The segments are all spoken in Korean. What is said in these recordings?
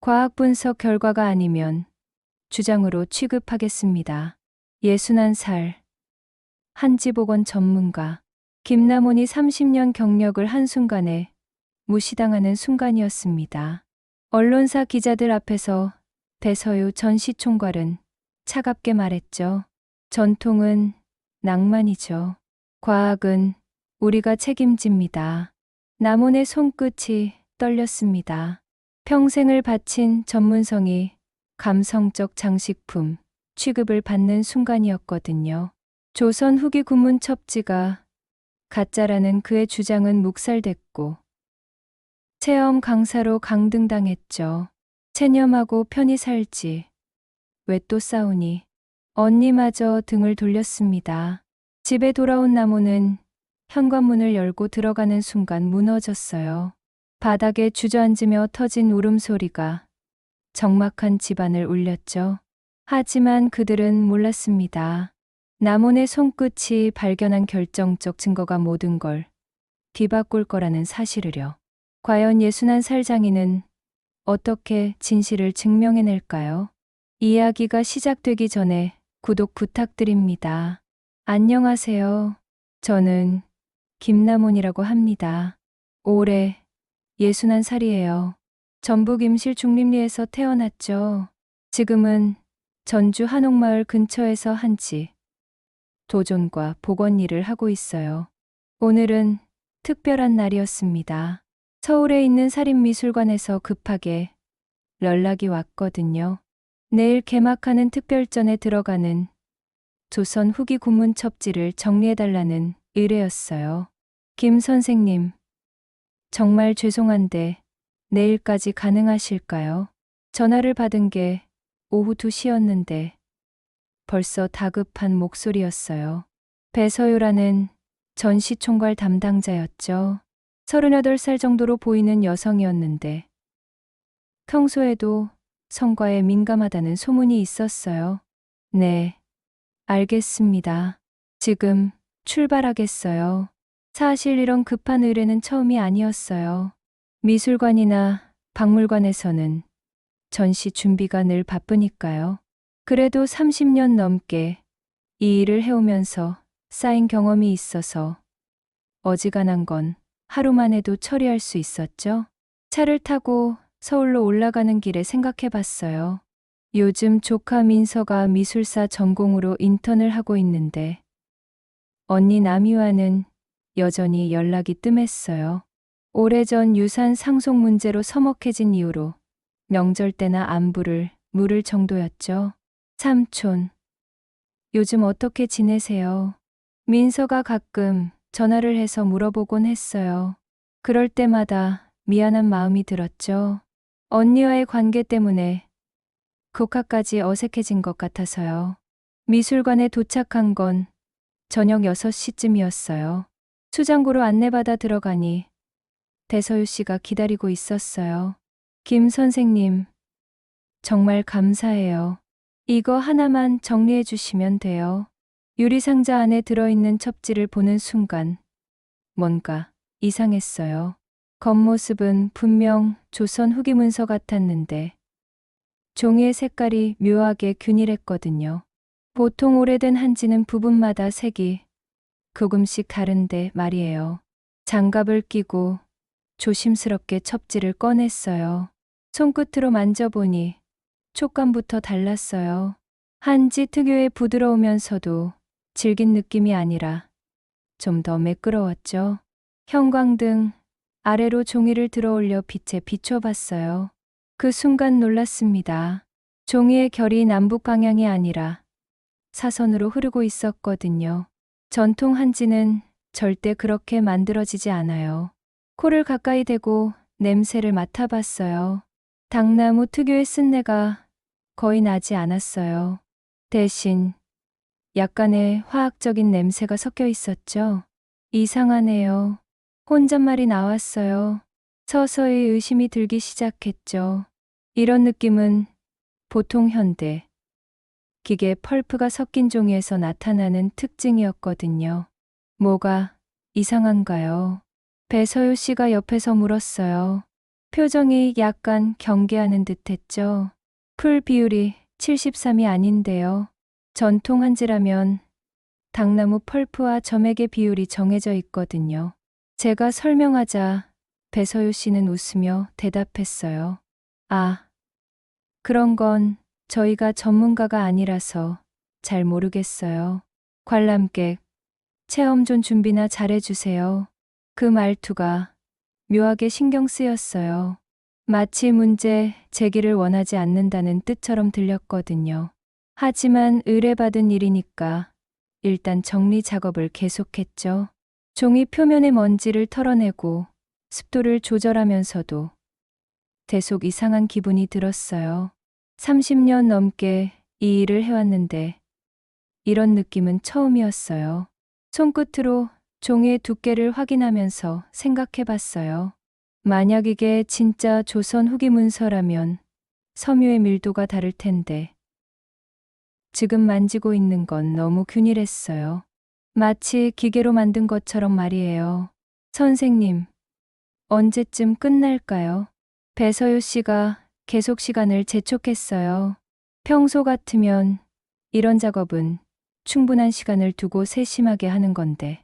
과학 분석 결과가 아니면 주장으로 취급하겠습니다. 61살 한지보건 전문가 김남훈이 30년 경력을 한순간에 무시당하는 순간이었습니다. 언론사 기자들 앞에서 배서유 전 시총괄은 차갑게 말했죠. 전통은 낭만이죠. 과학은 우리가 책임집니다. 남훈의 손끝이 떨렸습니다. 평생을 바친 전문성이 감성적 장식품 취급을 받는 순간이었거든요. 조선 후기 군문 첩지가 가짜라는 그의 주장은 묵살됐고 체험 강사로 강등당했죠. 체념하고 편히 살지. 왜 또 싸우니? 언니마저 등을 돌렸습니다. 집에 돌아온 남훈은 현관문을 열고 들어가는 순간 무너졌어요. 바닥에 주저앉으며 터진 울음소리가 적막한 집안을 울렸죠. 하지만 그들은 몰랐습니다. 남훈의 손끝이 발견한 결정적 증거가 모든 걸 뒤바꿀 거라는 사실을요. 과연 61살 장인은 어떻게 진실을 증명해낼까요? 이야기가 시작되기 전에 구독 부탁드립니다. 안녕하세요. 저는 김남훈이라고 합니다. 올해 61살이에요. 전북 임실 중림리에서 태어났죠. 지금은 전주 한옥마을 근처에서 한지 도전과 복원 일을 하고 있어요. 오늘은 특별한 날이었습니다. 서울에 있는 사립미술관에서 급하게 연락이 왔거든요. 내일 개막하는 특별전에 들어가는 조선 후기 군문 첩지를 정리해달라는 의뢰였어요. 김 선생님, 정말 죄송한데 내일까지 가능하실까요? 전화를 받은 게 오후 2시였는데 벌써 다급한 목소리였어요. 배서유라는 전시총괄 담당자였죠. 38살 정도로 보이는 여성이었는데 평소에도 성과에 민감하다는 소문이 있었어요. 네, 알겠습니다. 지금 출발하겠어요. 사실 이런 급한 의뢰는 처음이 아니었어요. 미술관이나 박물관에서는 전시 준비가 늘 바쁘니까요. 그래도 30년 넘게 이 일을 해오면서 쌓인 경험이 있어서 어지간한 건 하루만 해도 처리할 수 있었죠. 차를 타고 서울로 올라가는 길에 생각해봤어요. 요즘 조카 민서가 미술사 전공으로 인턴을 하고 있는데 언니 남이와는 여전히 연락이 뜸했어요. 오래전 유산 상속 문제로 서먹해진 이후로 명절 때나 안부를 물을 정도였죠. 삼촌, 요즘 어떻게 지내세요? 민서가 가끔 전화를 해서 물어보곤 했어요. 그럴 때마다 미안한 마음이 들었죠. 언니와의 관계 때문에 국화까지 어색해진 것 같아서요. 미술관에 도착한 건 저녁 6시쯤이었어요. 수장고로 안내받아 들어가니 배서유 씨가 기다리고 있었어요. 김 선생님, 정말 감사해요. 이거 하나만 정리해 주시면 돼요. 유리상자 안에 들어있는 첩지를 보는 순간 뭔가 이상했어요. 겉모습은 분명 조선 후기 문서 같았는데 종이의 색깔이 묘하게 균일했거든요. 보통 오래된 한지는 부분마다 색이 조금씩 다른데 말이에요. 장갑을 끼고 조심스럽게 첩지를 꺼냈어요. 손끝으로 만져보니 촉감부터 달랐어요. 한지 특유의 부드러우면서도 질긴 느낌이 아니라 좀 더 매끄러웠죠. 형광등 아래로 종이를 들어올려 빛에 비춰봤어요. 그 순간 놀랐습니다. 종이의 결이 남북 방향이 아니라 사선으로 흐르고 있었거든요. 전통 한지는 절대 그렇게 만들어지지 않아요. 코를 가까이 대고 냄새를 맡아봤어요. 당나무 특유의 쓴내가 거의 나지 않았어요. 대신 약간의 화학적인 냄새가 섞여 있었죠. 이상하네요. 혼잣말이 나왔어요. 서서히 의심이 들기 시작했죠. 이런 느낌은 보통 현대 기계 펄프가 섞인 종이에서 나타나는 특징이었거든요. 뭐가 이상한가요? 배서유 씨가 옆에서 물었어요. 표정이 약간 경계하는 듯했죠. 풀 비율이 73이 아닌데요. 전통 한지라면 당나무 펄프와 점액의 비율이 정해져 있거든요. 제가 설명하자 배서유 씨는 웃으며 대답했어요. 아, 그런 건 저희가 전문가가 아니라서 잘 모르겠어요. 관람객, 체험존 준비나 잘해주세요. 그 말투가 묘하게 신경 쓰였어요. 마치 문제 제기를 원하지 않는다는 뜻처럼 들렸거든요. 하지만 의뢰받은 일이니까 일단 정리 작업을 계속했죠. 종이 표면의 먼지를 털어내고 습도를 조절하면서도 계속 이상한 기분이 들었어요. 30년 넘게 이 일을 해왔는데 이런 느낌은 처음이었어요. 손끝으로 종이의 두께를 확인하면서 생각해봤어요. 만약 이게 진짜 조선 후기 문서라면 섬유의 밀도가 다를 텐데 지금 만지고 있는 건 너무 균일했어요. 마치 기계로 만든 것처럼 말이에요. 선생님, 언제쯤 끝날까요? 배서유 씨가 계속 시간을 재촉했어요. 평소 같으면 이런 작업은 충분한 시간을 두고 세심하게 하는 건데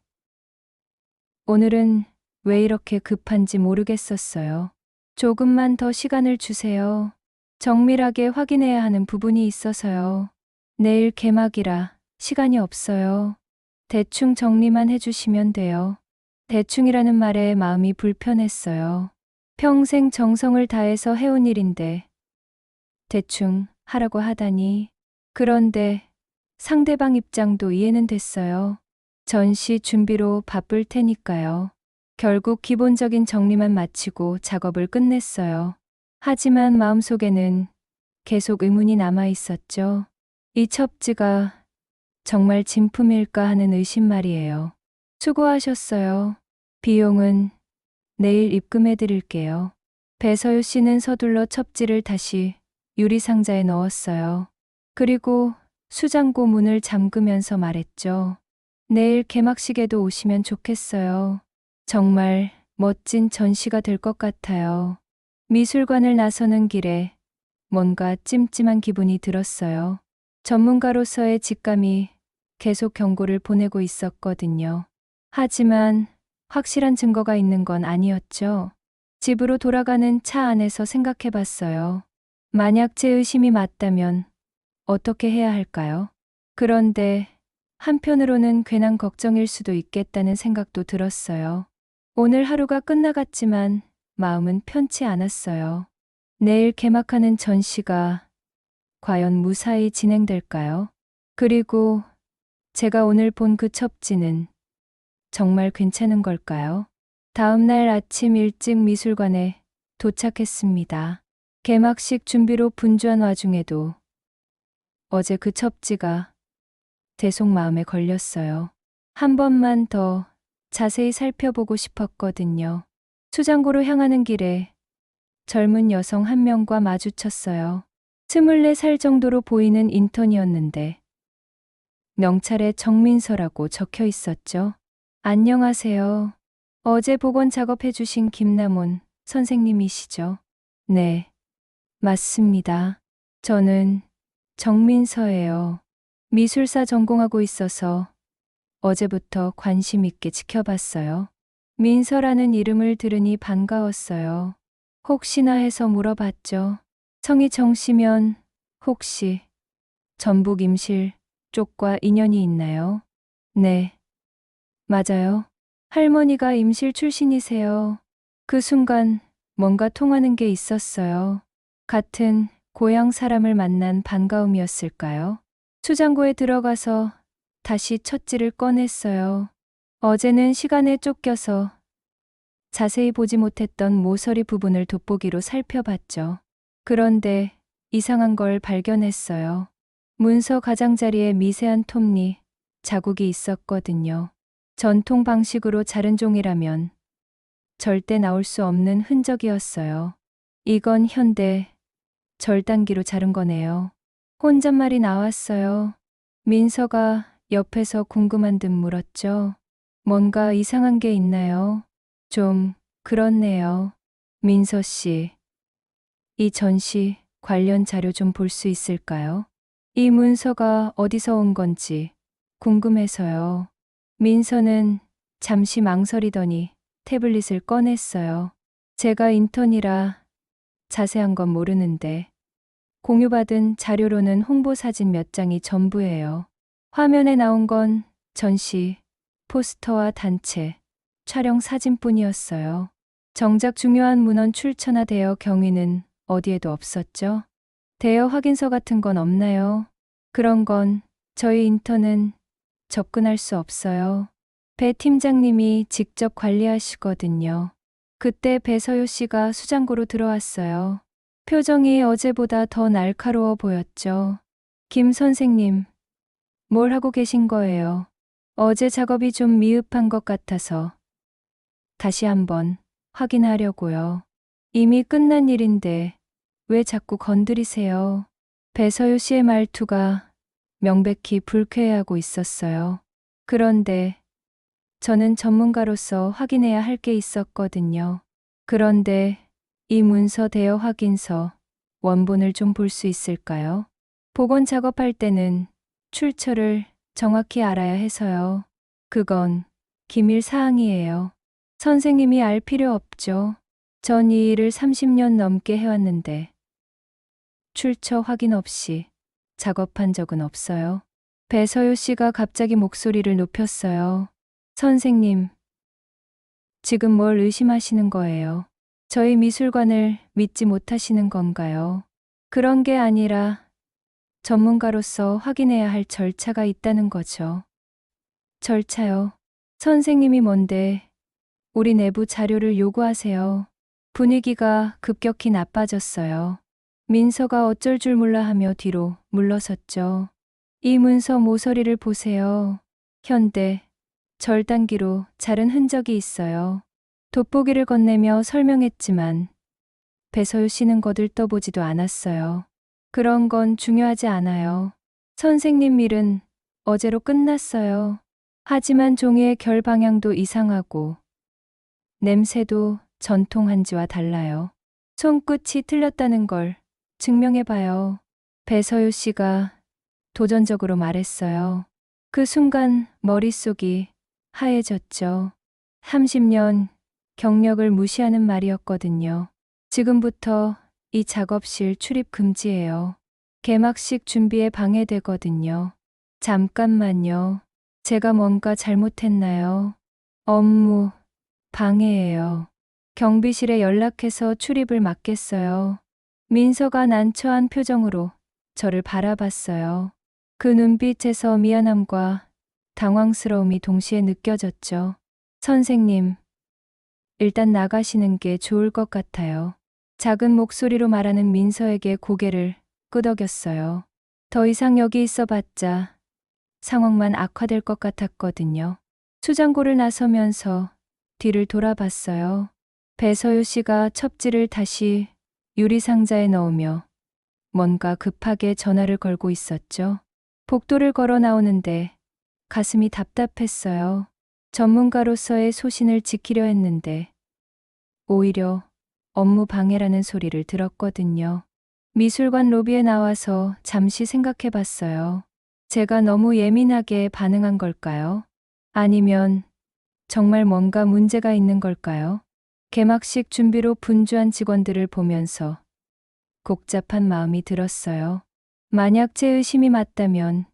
오늘은 왜 이렇게 급한지 모르겠었어요. 조금만 더 시간을 주세요. 정밀하게 확인해야 하는 부분이 있어서요. 내일 개막이라 시간이 없어요. 대충 정리만 해주시면 돼요. 대충이라는 말에 마음이 불편했어요. 평생 정성을 다해서 해온 일인데 대충 하라고 하다니. 그런데 상대방 입장도 이해는 됐어요. 전시 준비로 바쁠 테니까요. 결국 기본적인 정리만 마치고 작업을 끝냈어요. 하지만 마음속에는 계속 의문이 남아 있었죠. 이 첩지가 정말 진품일까 하는 의심 말이에요. 수고하셨어요. 비용은 내일 입금해 드릴게요. 배서유 씨는 서둘러 첩지를 다시 유리상자에 넣었어요. 그리고 수장고 문을 잠그면서 말했죠. 내일 개막식에도 오시면 좋겠어요. 정말 멋진 전시가 될 것 같아요. 미술관을 나서는 길에 뭔가 찜찜한 기분이 들었어요. 전문가로서의 직감이 계속 경고를 보내고 있었거든요. 하지만 확실한 증거가 있는 건 아니었죠. 집으로 돌아가는 차 안에서 생각해 봤어요. 만약 제 의심이 맞다면 어떻게 해야 할까요? 그런데 한편으로는 괜한 걱정일 수도 있겠다는 생각도 들었어요. 오늘 하루가 끝나갔지만 마음은 편치 않았어요. 내일 개막하는 전시가 과연 무사히 진행될까요? 그리고 제가 오늘 본 그 첩지는 정말 괜찮은 걸까요? 다음 날 아침 일찍 미술관에 도착했습니다. 개막식 준비로 분주한 와중에도 어제 그 첩지가 계속 마음에 걸렸어요. 한 번만 더 자세히 살펴보고 싶었거든요. 수장고로 향하는 길에 젊은 여성 한 명과 마주쳤어요. 24살 정도로 보이는 인턴이었는데 명찰에 정민서라고 적혀 있었죠. 안녕하세요. 어제 복원 작업해 주신 김남원 선생님이시죠? 네, 맞습니다. 저는 정민서예요. 미술사 전공하고 있어서 어제부터 관심 있게 지켜봤어요. 민서라는 이름을 들으니 반가웠어요. 혹시나 해서 물어봤죠. 성이 정씨면 혹시 전북 임실 쪽과 인연이 있나요? 네, 맞아요. 할머니가 임실 출신이세요. 그 순간 뭔가 통하는 게 있었어요. 같은 고향 사람을 만난 반가움이었을까요? 수장고에 들어가서 다시 첩지를 꺼냈어요. 어제는 시간에 쫓겨서 자세히 보지 못했던 모서리 부분을 돋보기로 살펴봤죠. 그런데 이상한 걸 발견했어요. 문서 가장자리에 미세한 톱니, 자국이 있었거든요. 전통 방식으로 자른 종이라면 절대 나올 수 없는 흔적이었어요. 이건 현대 절단기로 자른 거네요. 혼잣말이 나왔어요. 민서가 옆에서 궁금한 듯 물었죠. 뭔가 이상한 게 있나요? 좀 그렇네요. 민서 씨, 이 전시 관련 자료 좀 볼 수 있을까요? 이 문서가 어디서 온 건지 궁금해서요. 민서는 잠시 망설이더니 태블릿을 꺼냈어요. 제가 인턴이라 자세한 건 모르는데 공유받은 자료로는 홍보 사진 몇 장이 전부예요. 화면에 나온 건 전시, 포스터와 단체, 촬영 사진뿐이었어요. 정작 중요한 문헌 출처나 대여 경위는 어디에도 없었죠. 대여 확인서 같은 건 없나요? 그런 건 저희 인턴은 접근할 수 없어요. 배 팀장님이 직접 관리하시거든요. 그때 배서유 씨가 수장고로 들어왔어요. 표정이 어제보다 더 날카로워 보였죠. 김 선생님, 뭘 하고 계신 거예요? 어제 작업이 좀 미흡한 것 같아서 다시 한번 확인하려고요. 이미 끝난 일인데 왜 자꾸 건드리세요? 배서유 씨의 말투가 명백히 불쾌해하고 있었어요. 그런데 저는 전문가로서 확인해야 할 게 있었거든요. 그런데 이 문서 대여 확인서 원본을 좀 볼 수 있을까요? 복원 작업할 때는 출처를 정확히 알아야 해서요. 그건 기밀 사항이에요. 선생님이 알 필요 없죠. 전 이 일을 30년 넘게 해왔는데 출처 확인 없이 작업한 적은 없어요. 배서유 씨가 갑자기 목소리를 높였어요. 선생님, 지금 뭘 의심하시는 거예요? 저희 미술관을 믿지 못하시는 건가요? 그런 게 아니라 전문가로서 확인해야 할 절차가 있다는 거죠. 절차요. 선생님이 뭔데 우리 내부 자료를 요구하세요. 분위기가 급격히 나빠졌어요. 민서가 어쩔 줄 몰라 하며 뒤로 물러섰죠. 이 문서 모서리를 보세요. 현대, 절단기로 자른 흔적이 있어요. 돋보기를 건네며 설명했지만 배서유 씨는 거들떠보지도 않았어요. 그런 건 중요하지 않아요. 선생님 일은 어제로 끝났어요. 하지만 종이의 결 방향도 이상하고 냄새도 전통 한지와 달라요. 손끝이 틀렸다는 걸 증명해봐요. 배서유 씨가 도전적으로 말했어요. 그 순간 머릿속이 하얘졌죠. 30년 경력을 무시하는 말이었거든요. 지금부터 이 작업실 출입 금지예요. 개막식 준비에 방해되거든요. 잠깐만요. 제가 뭔가 잘못했나요? 업무 방해예요. 경비실에 연락해서 출입을 막겠어요. 민서가 난처한 표정으로 저를 바라봤어요. 그 눈빛에서 미안함과 당황스러움이 동시에 느껴졌죠. 선생님, 일단 나가시는 게 좋을 것 같아요. 작은 목소리로 말하는 민서에게 고개를 끄덕였어요. 더 이상 여기 있어봤자 상황만 악화될 것 같았거든요. 수장고를 나서면서 뒤를 돌아봤어요. 배서유 씨가 첩지를 다시 유리상자에 넣으며 뭔가 급하게 전화를 걸고 있었죠. 복도를 걸어 나오는데 가슴이 답답했어요. 전문가로서의 소신을 지키려 했는데 오히려 업무 방해라는 소리를 들었거든요. 미술관 로비에 나와서 잠시 생각해 봤어요. 제가 너무 예민하게 반응한 걸까요? 아니면 정말 뭔가 문제가 있는 걸까요? 개막식 준비로 분주한 직원들을 보면서 복잡한 마음이 들었어요. 만약 제 의심이 맞다면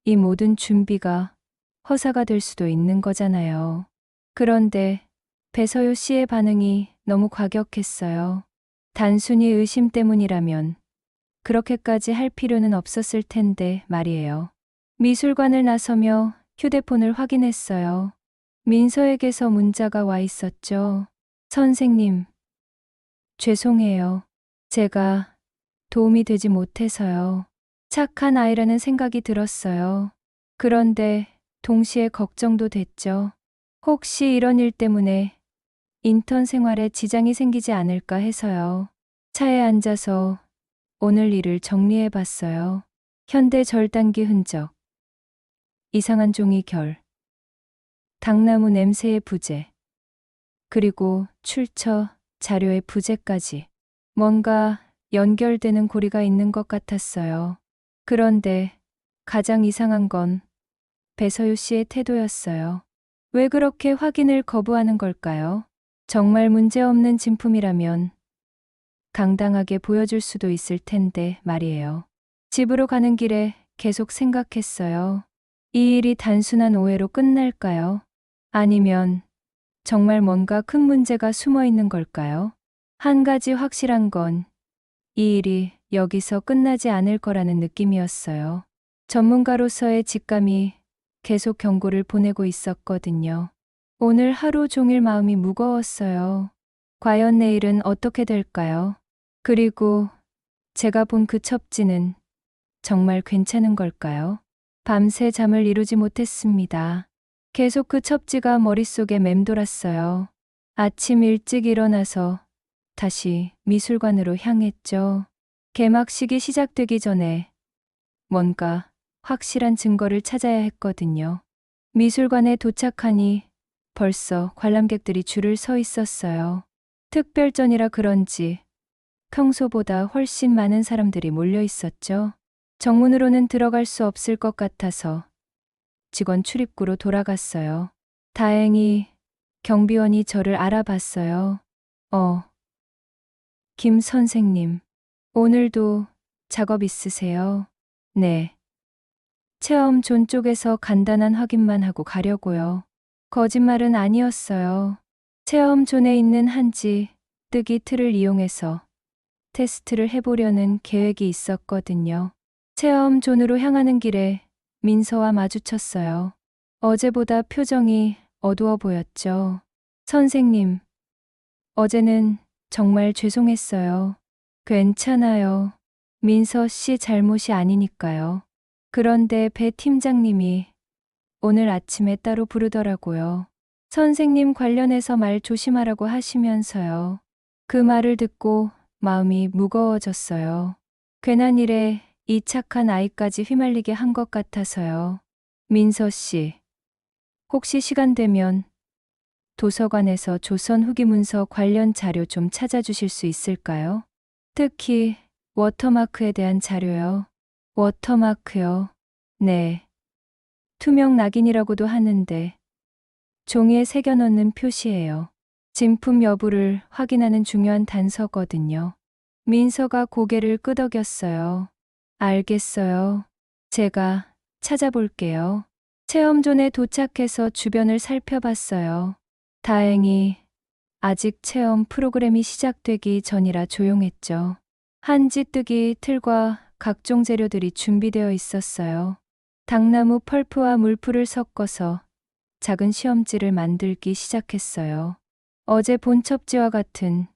이 모든 준비가 허사가 될 수도 있는 거잖아요. 그런데 배서유 씨의 반응이 너무 과격했어요. 단순히 의심 때문이라면 그렇게까지 할 필요는 없었을 텐데 말이에요. 미술관을 나서며 휴대폰을 확인했어요. 민서에게서 문자가 와 있었죠. 선생님, 죄송해요. 제가 도움이 되지 못해서요. 착한 아이라는 생각이 들었어요. 그런데 동시에 걱정도 됐죠. 혹시 이런 일 때문에 인턴 생활에 지장이 생기지 않을까 해서요. 차에 앉아서 오늘 일을 정리해 봤어요. 현대 절단기 흔적, 이상한 종이 결, 당나무 냄새의 부재, 그리고 출처 자료의 부재까지 뭔가 연결되는 고리가 있는 것 같았어요. 그런데 가장 이상한 건 배서유 씨의 태도였어요. 왜 그렇게 확인을 거부하는 걸까요? 정말 문제없는 진품이라면 당당하게 보여줄 수도 있을 텐데 말이에요. 집으로 가는 길에 계속 생각했어요. 이 일이 단순한 오해로 끝날까요? 아니면 정말 뭔가 큰 문제가 숨어 있는 걸까요? 한 가지 확실한 건 이 일이 여기서 끝나지 않을 거라는 느낌이었어요. 전문가로서의 직감이 계속 경고를 보내고 있었거든요. 오늘 하루 종일 마음이 무거웠어요. 과연 내일은 어떻게 될까요? 그리고 제가 본 그 첩지는 정말 괜찮은 걸까요? 밤새 잠을 이루지 못했습니다. 계속 그 첩지가 머릿속에 맴돌았어요. 아침 일찍 일어나서 다시 미술관으로 향했죠. 개막식이 시작되기 전에 뭔가 확실한 증거를 찾아야 했거든요. 미술관에 도착하니 벌써 관람객들이 줄을 서 있었어요. 특별전이라 그런지 평소보다 훨씬 많은 사람들이 몰려 있었죠. 정문으로는 들어갈 수 없을 것 같아서 직원 출입구로 돌아갔어요. 다행히 경비원이 저를 알아봤어요. 김 선생님, 오늘도 작업 있으세요? 네. 체험 존 쪽에서 간단한 확인만 하고 가려고요. 거짓말은 아니었어요. 체험 존에 있는 한지 뜨기 틀을 이용해서 테스트를 해보려는 계획이 있었거든요. 체험 존으로 향하는 길에 민서와 마주쳤어요. 어제보다 표정이 어두워 보였죠. 선생님, 어제는 정말 죄송했어요. 괜찮아요. 민서 씨 잘못이 아니니까요. 그런데 배 팀장님이 오늘 아침에 따로 부르더라고요. 선생님 관련해서 말 조심하라고 하시면서요. 그 말을 듣고 마음이 무거워졌어요. 괜한 일에 이 착한 아이까지 휘말리게 한 것 같아서요. 민서 씨, 혹시 시간 되면 도서관에서 조선 후기 문서 관련 자료 좀 찾아주실 수 있을까요? 특히 워터마크에 대한 자료요. 워터마크요. 네. 투명 낙인이라고도 하는데 종이에 새겨넣는 표시예요. 진품 여부를 확인하는 중요한 단서거든요. 민서가 고개를 끄덕였어요. 알겠어요. 제가 찾아볼게요. 체험존에 도착해서 주변을 살펴봤어요. 다행히 아직 체험 프로그램이 시작되기 전이라 조용했죠. 한지뜨기 틀과 각종 재료들이 준비되어 있었어요. 당나무 펄프와 물풀을 섞어서 작은 시험지를 만들기 시작했어요. 어제 본 첩지와 같은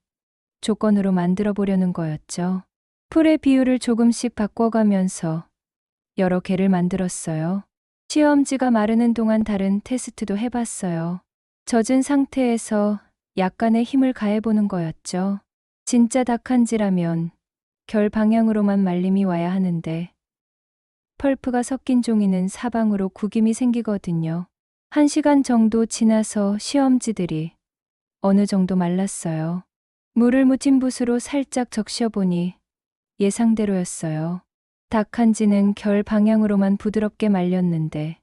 조건으로 만들어 보려는 거였죠. 풀의 비율을 조금씩 바꿔가면서 여러 개를 만들었어요. 시험지가 마르는 동안 다른 테스트도 해봤어요. 젖은 상태에서 약간의 힘을 가해보는 거였죠. 진짜 닭한지라면 결 방향으로만 말림이 와야 하는데 펄프가 섞인 종이는 사방으로 구김이 생기거든요. 1시간 정도 지나서 시험지들이 어느 정도 말랐어요. 물을 묻힌 붓으로 살짝 적셔보니 예상대로였어요. 닭한지는 결 방향으로만 부드럽게 말렸는데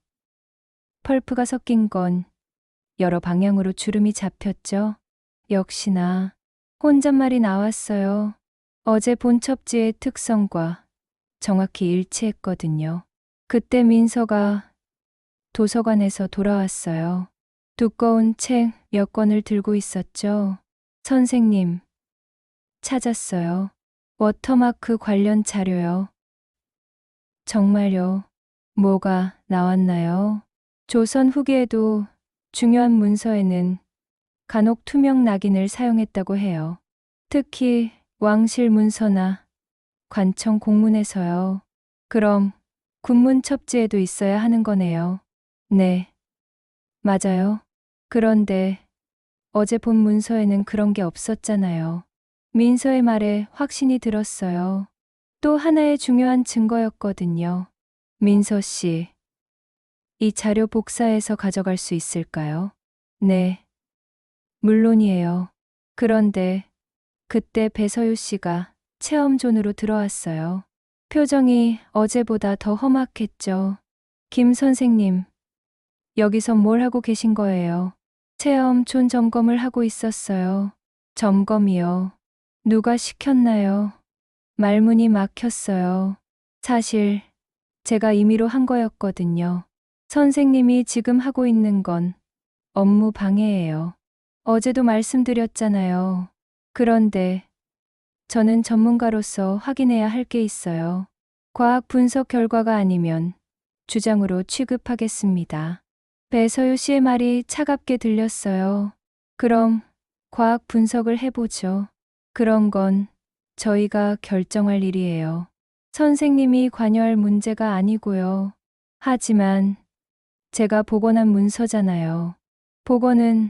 펄프가 섞인 건 여러 방향으로 주름이 잡혔죠. 역시나 혼잣말이 나왔어요. 어제 본 첩지의 특성과 정확히 일치했거든요. 그때 민서가 도서관에서 돌아왔어요. 두꺼운 책 몇 권을 들고 있었죠. 선생님, 찾았어요. 워터마크 관련 자료요. 정말요? 뭐가 나왔나요? 조선 후기에도 중요한 문서에는 간혹 투명 낙인을 사용했다고 해요. 특히 왕실 문서나 관청 공문에서요. 그럼 군문 첩지에도 있어야 하는 거네요. 네, 맞아요. 그런데 어제 본 문서에는 그런 게 없었잖아요. 민서의 말에 확신이 들었어요. 또 하나의 중요한 증거였거든요. 민서 씨, 이 자료 복사해서 가져갈 수 있을까요? 네, 물론이에요. 그런데 그때 배서유 씨가 체험존으로 들어왔어요. 표정이 어제보다 더 험악했죠. 김 선생님, 여기서 뭘 하고 계신 거예요? 체험존 점검을 하고 있었어요. 점검이요. 누가 시켰나요? 말문이 막혔어요. 사실 제가 임의로 한 거였거든요. 선생님이 지금 하고 있는 건 업무 방해예요. 어제도 말씀드렸잖아요. 그런데 저는 전문가로서 확인해야 할 게 있어요. 과학 분석 결과가 아니면 주장으로 취급하겠습니다. 배서유 씨의 말이 차갑게 들렸어요. 그럼 과학 분석을 해보죠. 그런 건 저희가 결정할 일이에요. 선생님이 관여할 문제가 아니고요. 하지만 제가 복원한 문서잖아요. 복원은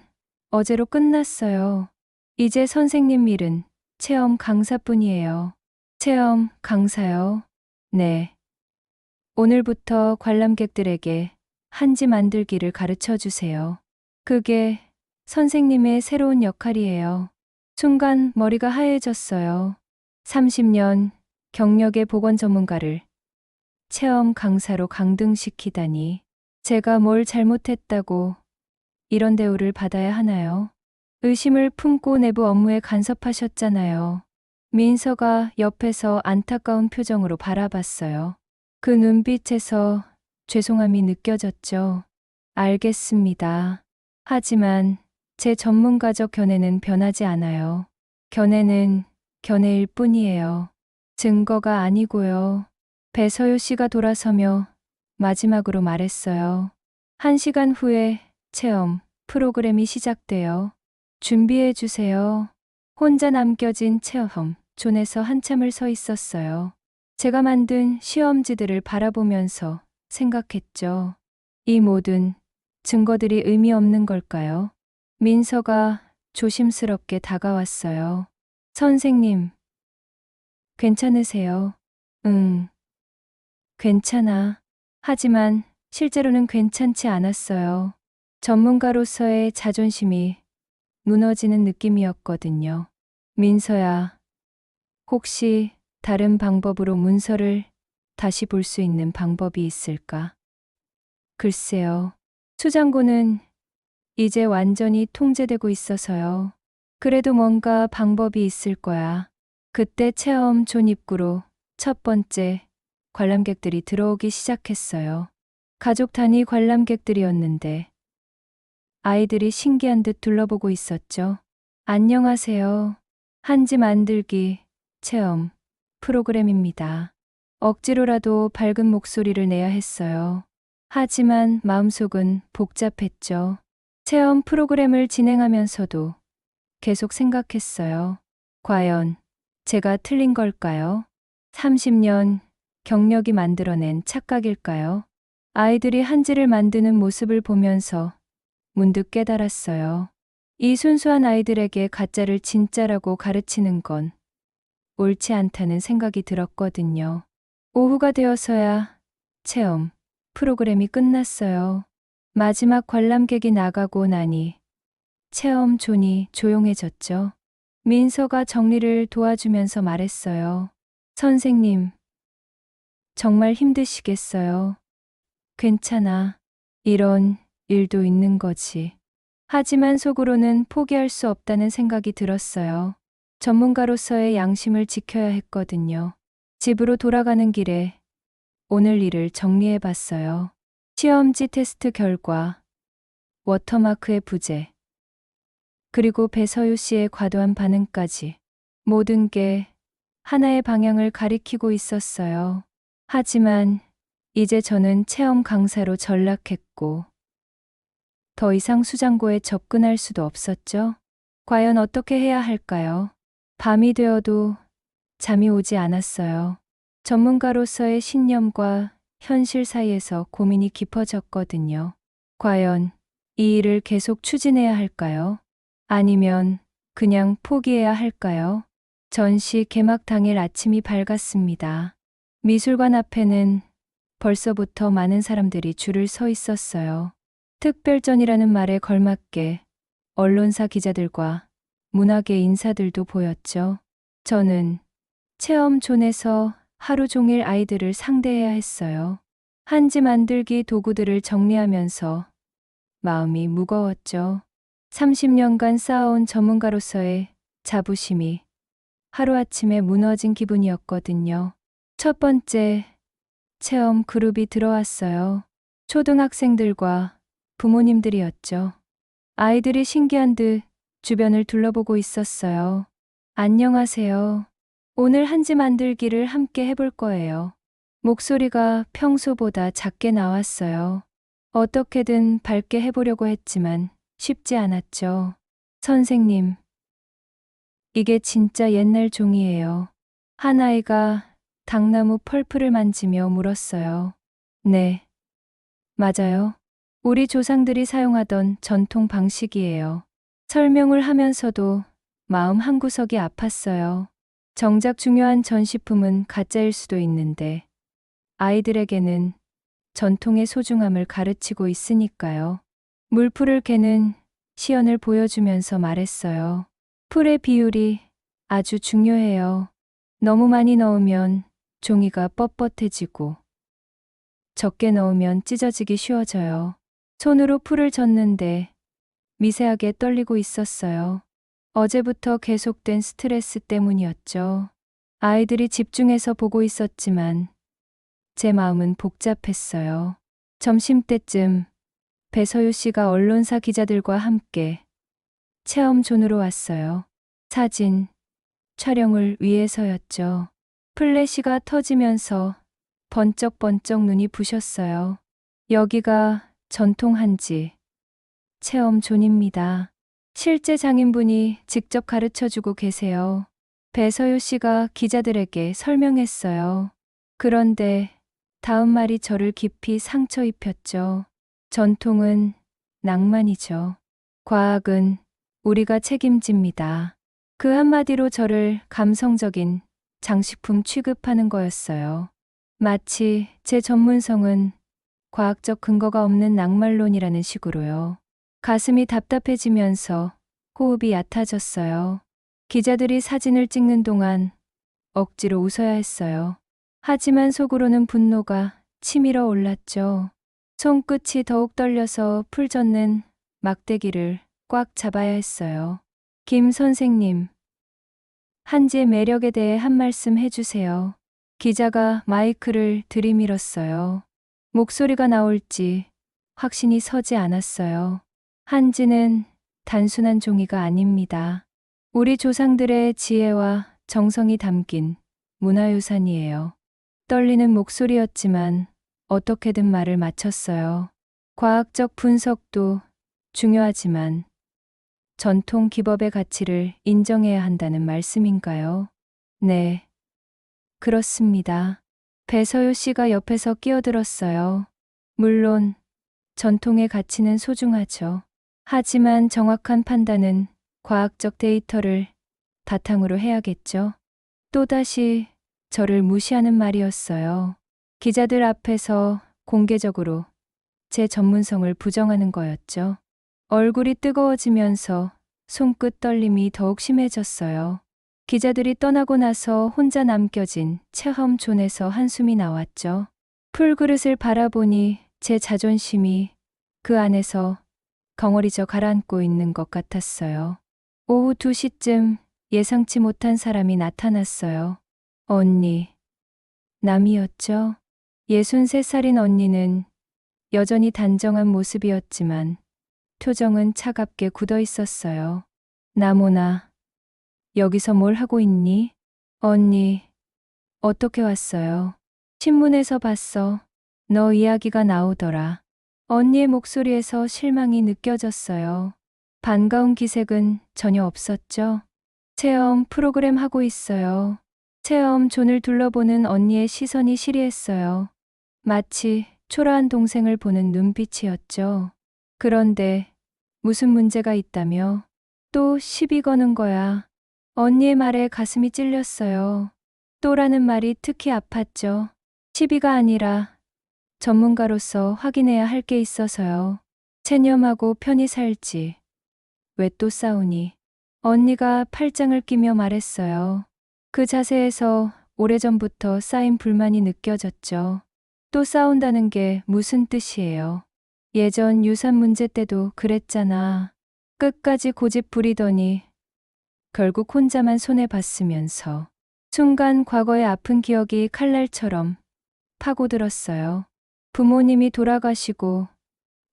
어제로 끝났어요. 이제 선생님 일은 체험 강사뿐이에요. 체험 강사요? 네. 오늘부터 관람객들에게 한지 만들기를 가르쳐 주세요. 그게 선생님의 새로운 역할이에요. 순간 머리가 하얘졌어요. 30년 경력의 보건 전문가를 체험 강사로 강등시키다니. 제가 뭘 잘못했다고 이런 대우를 받아야 하나요? 의심을 품고 내부 업무에 간섭하셨잖아요. 민서가 옆에서 안타까운 표정으로 바라봤어요. 그 눈빛에서 죄송함이 느껴졌죠. 알겠습니다. 하지만 제 전문가적 견해는 변하지 않아요. 견해는 견해일 뿐이에요. 증거가 아니고요. 배서유 씨가 돌아서며 마지막으로 말했어요. 1시간 후에 체험 프로그램이 시작돼요. 준비해 주세요. 혼자 남겨진 체험 존에서 한참을 서 있었어요. 제가 만든 시험지들을 바라보면서 생각했죠. 이 모든 증거들이 의미 없는 걸까요? 민서가 조심스럽게 다가왔어요. 선생님, 괜찮으세요? 응, 괜찮아. 하지만 실제로는 괜찮지 않았어요. 전문가로서의 자존심이 무너지는 느낌이었거든요. 민서야, 혹시 다른 방법으로 문서를 다시 볼 수 있는 방법이 있을까? 글쎄요. 수장고는 이제 완전히 통제되고 있어서요. 그래도 뭔가 방법이 있을 거야. 그때 체험 존 입구로 첫 번째 관람객들이 들어오기 시작했어요. 가족 단위 관람객들이었는데 아이들이 신기한 듯 둘러보고 있었죠. 안녕하세요. 한지 만들기 체험 프로그램입니다. 억지로라도 밝은 목소리를 내야 했어요. 하지만 마음속은 복잡했죠. 체험 프로그램을 진행하면서도 계속 생각했어요. 과연 제가 틀린 걸까요? 30년 경력이 만들어낸 착각일까요? 아이들이 한지를 만드는 모습을 보면서 문득 깨달았어요. 이 순수한 아이들에게 가짜를 진짜라고 가르치는 건 옳지 않다는 생각이 들었거든요. 오후가 되어서야 체험 프로그램이 끝났어요. 마지막 관람객이 나가고 나니 체험 존이 조용해졌죠. 민서가 정리를 도와주면서 말했어요. 선생님, 정말 힘드시겠어요. 괜찮아. 이런 일도 있는 거지. 하지만 속으로는 포기할 수 없다는 생각이 들었어요. 전문가로서의 양심을 지켜야 했거든요. 집으로 돌아가는 길에 오늘 일을 정리해 봤어요. 시험지 테스트 결과, 워터마크의 부재, 그리고 배서유 씨의 과도한 반응까지 모든 게 하나의 방향을 가리키고 있었어요. 하지만 이제 저는 체험 강사로 전락했고 더 이상 수장고에 접근할 수도 없었죠. 과연 어떻게 해야 할까요? 밤이 되어도 잠이 오지 않았어요. 전문가로서의 신념과 현실 사이에서 고민이 깊어졌거든요. 과연 이 일을 계속 추진해야 할까요? 아니면 그냥 포기해야 할까요? 전시 개막 당일 아침이 밝았습니다. 미술관 앞에는 벌써부터 많은 사람들이 줄을 서 있었어요. 특별전이라는 말에 걸맞게 언론사 기자들과 문학의 인사들도 보였죠. 저는 체험존에서 하루 종일 아이들을 상대해야 했어요. 한지 만들기 도구들을 정리하면서 마음이 무거웠죠. 30년간 쌓아온 전문가로서의 자부심이 하루아침에 무너진 기분이었거든요. 첫 번째 체험 그룹이 들어왔어요. 초등학생들과 부모님들이었죠. 아이들이 신기한 듯 주변을 둘러보고 있었어요. 안녕하세요. 오늘 한지 만들기를 함께 해볼 거예요. 목소리가 평소보다 작게 나왔어요. 어떻게든 밝게 해보려고 했지만 쉽지 않았죠. 선생님, 이게 진짜 옛날 종이에요. 한 아이가 당나무 펄프를 만지며 물었어요. 네, 맞아요. 우리 조상들이 사용하던 전통 방식이에요. 설명을 하면서도 마음 한구석이 아팠어요. 정작 중요한 전시품은 가짜일 수도 있는데 아이들에게는 전통의 소중함을 가르치고 있으니까요. 물풀을 개는 시연을 보여주면서 말했어요. 풀의 비율이 아주 중요해요. 너무 많이 넣으면 종이가 뻣뻣해지고 적게 넣으면 찢어지기 쉬워져요. 손으로 풀을 젓는데 미세하게 떨리고 있었어요. 어제부터 계속된 스트레스 때문이었죠. 아이들이 집중해서 보고 있었지만 제 마음은 복잡했어요. 점심때쯤 배서유 씨가 언론사 기자들과 함께 체험존으로 왔어요. 사진, 촬영을 위해서였죠. 플래시가 터지면서 번쩍번쩍 눈이 부셨어요. 여기가 전통 한지 체험존입니다. 실제 장인분이 직접 가르쳐주고 계세요. 배서유 씨가 기자들에게 설명했어요. 그런데 다음 말이 저를 깊이 상처 입혔죠. 전통은 낭만이죠. 과학은 우리가 책임집니다. 그 한마디로 저를 감성적인 장식품 취급하는 거였어요. 마치 제 전문성은 과학적 근거가 없는 낭만론이라는 식으로요. 가슴이 답답해지면서 호흡이 얕아졌어요. 기자들이 사진을 찍는 동안 억지로 웃어야 했어요. 하지만 속으로는 분노가 치밀어 올랐죠. 손끝이 더욱 떨려서 풀 젓는 막대기를 꽉 잡아야 했어요. 김 선생님, 한지의 매력에 대해 한 말씀 해주세요. 기자가 마이크를 들이밀었어요. 목소리가 나올지 확신이 서지 않았어요. 한지는 단순한 종이가 아닙니다. 우리 조상들의 지혜와 정성이 담긴 문화유산이에요. 떨리는 목소리였지만 어떻게든 말을 마쳤어요. 과학적 분석도 중요하지만 전통 기법의 가치를 인정해야 한다는 말씀인가요? 네, 그렇습니다. 배서유 씨가 옆에서 끼어들었어요. 물론 전통의 가치는 소중하죠. 하지만 정확한 판단은 과학적 데이터를 바탕으로 해야겠죠. 또다시 저를 무시하는 말이었어요. 기자들 앞에서 공개적으로 제 전문성을 부정하는 거였죠. 얼굴이 뜨거워지면서 손끝 떨림이 더욱 심해졌어요. 기자들이 떠나고 나서 혼자 남겨진 체험존에서 한숨이 나왔죠. 풀그릇을 바라보니 제 자존심이 그 안에서 덩어리져 가라앉고 있는 것 같았어요. 오후 2시쯤 예상치 못한 사람이 나타났어요. 언니. 남이었죠. 63살인 언니는 여전히 단정한 모습이었지만 표정은 차갑게 굳어 있었어요. 나모나, 여기서 뭘 하고 있니? 언니, 어떻게 왔어요? 신문에서 봤어. 너 이야기가 나오더라. 언니의 목소리에서 실망이 느껴졌어요. 반가운 기색은 전혀 없었죠. 체험 프로그램 하고 있어요. 체험 존을 둘러보는 언니의 시선이 시리했어요. 마치 초라한 동생을 보는 눈빛이었죠. 그런데 무슨 문제가 있다며? 또 시비 거는 거야. 언니의 말에 가슴이 찔렸어요. 또라는 말이 특히 아팠죠. 시비가 아니라 전문가로서 확인해야 할 게 있어서요. 체념하고 편히 살지. 왜 또 싸우니? 언니가 팔짱을 끼며 말했어요. 그 자세에서 오래전부터 쌓인 불만이 느껴졌죠. 또 싸운다는 게 무슨 뜻이에요? 예전 유산 문제 때도 그랬잖아. 끝까지 고집 부리더니 결국 혼자만 손해봤으면서. 순간 과거의 아픈 기억이 칼날처럼 파고들었어요. 부모님이 돌아가시고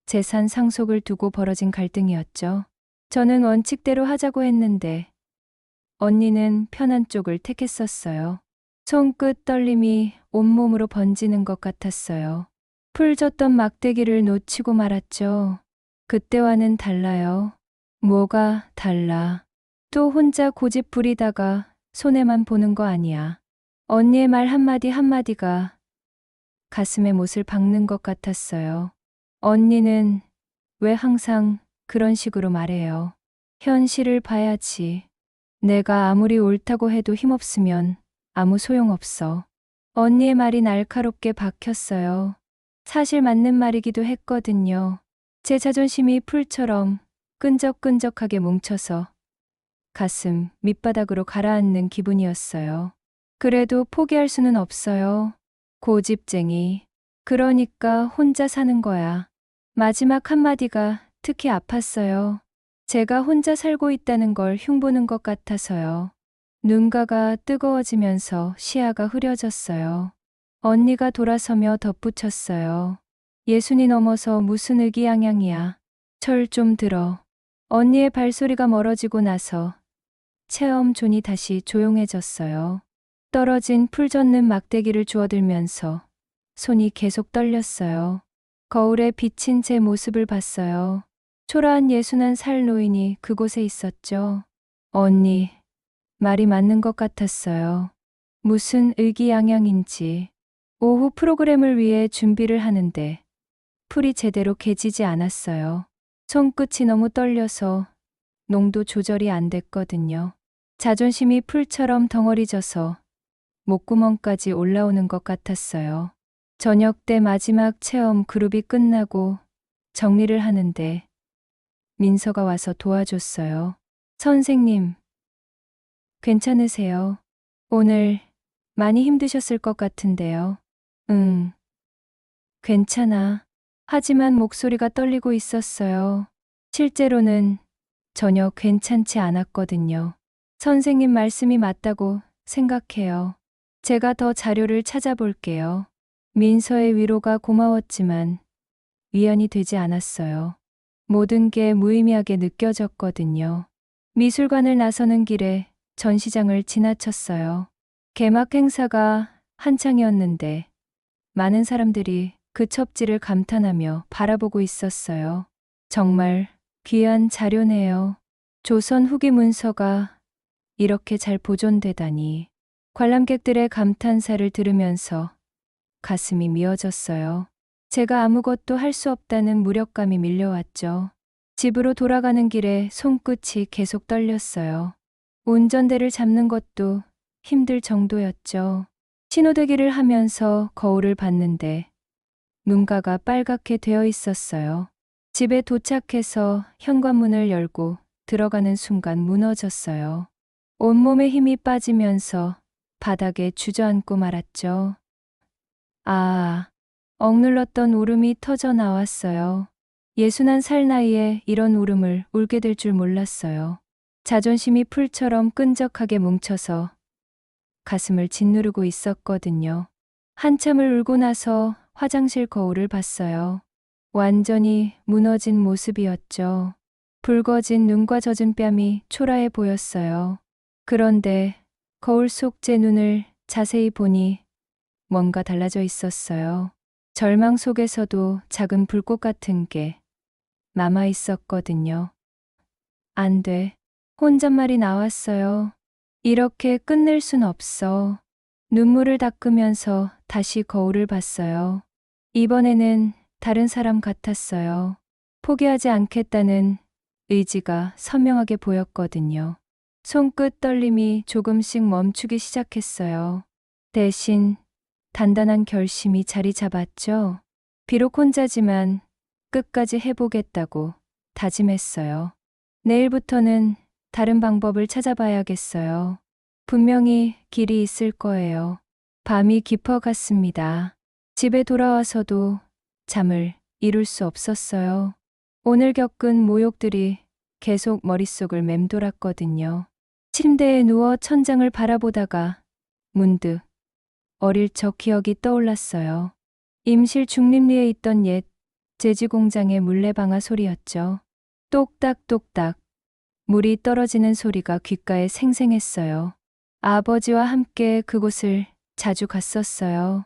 재산 상속을 두고 벌어진 갈등이었죠. 저는 원칙대로 하자고 했는데 언니는 편한 쪽을 택했었어요. 손끝 떨림이 온몸으로 번지는 것 같았어요. 풀 줬던 막대기를 놓치고 말았죠. 그때와는 달라요. 뭐가 달라? 또 혼자 고집 부리다가 손해만 보는 거 아니야. 언니의 말 한마디 한마디가 가슴에 못을 박는 것 같았어요. 언니는 왜 항상 그런 식으로 말해요. 현실을 봐야지. 내가 아무리 옳다고 해도 힘없으면 아무 소용없어. 언니의 말이 날카롭게 박혔어요. 사실 맞는 말이기도 했거든요. 제 자존심이 풀처럼 끈적끈적하게 뭉쳐서 가슴 밑바닥으로 가라앉는 기분이었어요. 그래도 포기할 수는 없어요. 고집쟁이. 그러니까 혼자 사는 거야. 마지막 한마디가 특히 아팠어요. 제가 혼자 살고 있다는 걸 흉보는 것 같아서요. 눈가가 뜨거워지면서 시야가 흐려졌어요. 언니가 돌아서며 덧붙였어요. 예순이 넘어서 무슨 의기양양이야. 철 좀 들어. 언니의 발소리가 멀어지고 나서 체험존이 다시 조용해졌어요. 떨어진 풀 젓는 막대기를 주워들면서 손이 계속 떨렸어요. 거울에 비친 제 모습을 봤어요. 초라한 예순한 살 노인이 그곳에 있었죠. 언니, 말이 맞는 것 같았어요. 무슨 의기양양인지. 오후 프로그램을 위해 준비를 하는데 풀이 제대로 개지지 않았어요. 손끝이 너무 떨려서 농도 조절이 안 됐거든요. 자존심이 풀처럼 덩어리져서 목구멍까지 올라오는 것 같았어요. 저녁 때 마지막 체험 그룹이 끝나고 정리를 하는데 민서가 와서 도와줬어요. 선생님, 괜찮으세요? 오늘 많이 힘드셨을 것 같은데요. 응, 괜찮아. 하지만 목소리가 떨리고 있었어요. 실제로는 전혀 괜찮지 않았거든요. 선생님 말씀이 맞다고 생각해요. 제가 더 자료를 찾아볼게요. 민서의 위로가 고마웠지만 위안이 되지 않았어요. 모든 게 무의미하게 느껴졌거든요. 미술관을 나서는 길에 전시장을 지나쳤어요. 개막 행사가 한창이었는데 많은 사람들이 그 첩지를 감탄하며 바라보고 있었어요. 정말 귀한 자료네요. 조선 후기 문서가 이렇게 잘 보존되다니. 관람객들의 감탄사를 들으면서 가슴이 미어졌어요. 제가 아무것도 할 수 없다는 무력감이 밀려왔죠. 집으로 돌아가는 길에 손끝이 계속 떨렸어요. 운전대를 잡는 것도 힘들 정도였죠. 신호대기를 하면서 거울을 봤는데 눈가가 빨갛게 되어 있었어요. 집에 도착해서 현관문을 열고 들어가는 순간 무너졌어요. 온몸에 힘이 빠지면서 바닥에 주저앉고 말았죠. 아, 억눌렀던 울음이 터져 나왔어요. 61살 나이에 이런 울음을 울게 될 줄 몰랐어요. 자존심이 풀처럼 끈적하게 뭉쳐서 가슴을 짓누르고 있었거든요. 한참을 울고 나서 화장실 거울을 봤어요. 완전히 무너진 모습이었죠. 붉어진 눈과 젖은 뺨이 초라해 보였어요. 그런데 거울 속 제 눈을 자세히 보니 뭔가 달라져 있었어요. 절망 속에서도 작은 불꽃 같은 게 남아 있었거든요. 안 돼. 혼잣말이 나왔어요. 이렇게 끝낼 순 없어. 눈물을 닦으면서 다시 거울을 봤어요. 이번에는 다른 사람 같았어요. 포기하지 않겠다는 의지가 선명하게 보였거든요. 손끝 떨림이 조금씩 멈추기 시작했어요. 대신 단단한 결심이 자리 잡았죠. 비록 혼자지만 끝까지 해보겠다고 다짐했어요. 내일부터는 다른 방법을 찾아봐야겠어요. 분명히 길이 있을 거예요. 밤이 깊어갔습니다. 집에 돌아와서도 잠을 이룰 수 없었어요. 오늘 겪은 모욕들이 계속 머릿속을 맴돌았거든요. 침대에 누워 천장을 바라보다가 문득 어릴 적 기억이 떠올랐어요. 임실 중림리에 있던 옛 제지공장의 물레방아 소리였죠. 똑딱똑딱 물이 떨어지는 소리가 귓가에 생생했어요. 아버지와 함께 그곳을 자주 갔었어요.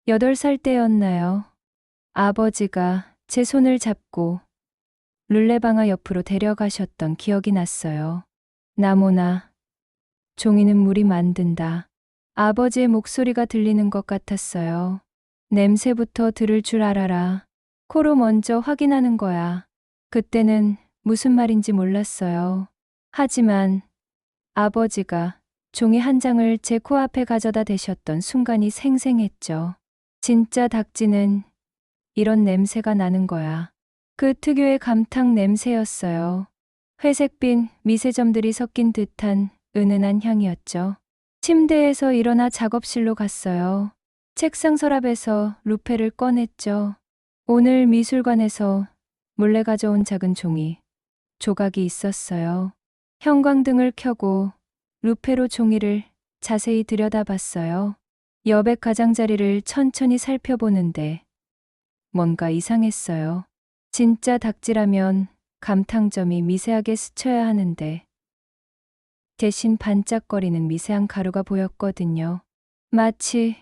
8살 때였나요? 아버지가 제 손을 잡고 룰레방아 옆으로 데려가셨던 기억이 났어요. 나무나 종이는 물이 만든다. 아버지의 목소리가 들리는 것 같았어요. 냄새부터 들을 줄 알아라. 코로 먼저 확인하는 거야. 그때는 무슨 말인지 몰랐어요. 하지만 아버지가 종이 한 장을 제 코앞에 가져다 대셨던 순간이 생생했죠. 진짜 닭지는 이런 냄새가 나는 거야. 그 특유의 감탕 냄새였어요. 회색빛 미세점들이 섞인 듯한 은은한 향이었죠. 침대에서 일어나 작업실로 갔어요. 책상 서랍에서 루페를 꺼냈죠. 오늘 미술관에서 몰래 가져온 작은 종이 조각이 있었어요. 형광등을 켜고 루페로 종이를 자세히 들여다봤어요. 여백 가장자리를 천천히 살펴보는데 뭔가 이상했어요. 진짜 닭지라면 감탕점이 미세하게 스쳐야 하는데 대신 반짝거리는 미세한 가루가 보였거든요. 마치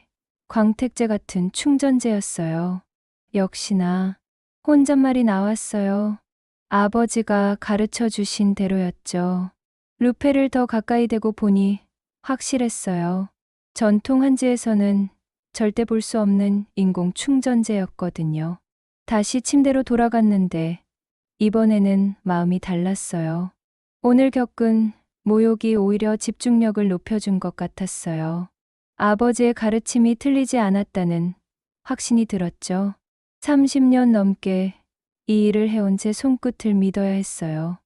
광택제 같은 충전재였어요. 역시나 혼잣말이 나왔어요. 아버지가 가르쳐 주신 대로였죠. 루페를 더 가까이 대고 보니 확실했어요. 전통 한지에서는 절대 볼 수 없는 인공 충전재였거든요. 다시 침대로 돌아갔는데 이번에는 마음이 달랐어요. 오늘 겪은 모욕이 오히려 집중력을 높여준 것 같았어요. 아버지의 가르침이 틀리지 않았다는 확신이 들었죠. 30년 넘게 이 일을 해온 제 손끝을 믿어야 했어요.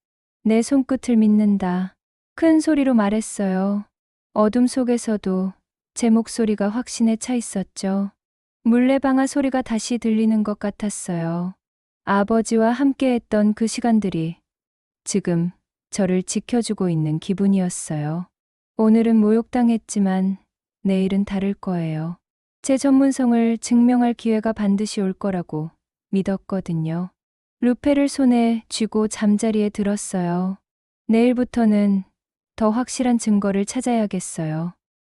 내 손끝을 믿는다. 큰 소리로 말했어요. 어둠 속에서도 제 목소리가 확신에 차 있었죠. 물레방아 소리가 다시 들리는 것 같았어요. 아버지와 함께했던 그 시간들이 지금 저를 지켜주고 있는 기분이었어요. 오늘은 모욕당했지만 내일은 다를 거예요. 제 전문성을 증명할 기회가 반드시 올 거라고 믿었거든요. 루페를 손에 쥐고 잠자리에 들었어요. 내일부터는 더 확실한 증거를 찾아야겠어요.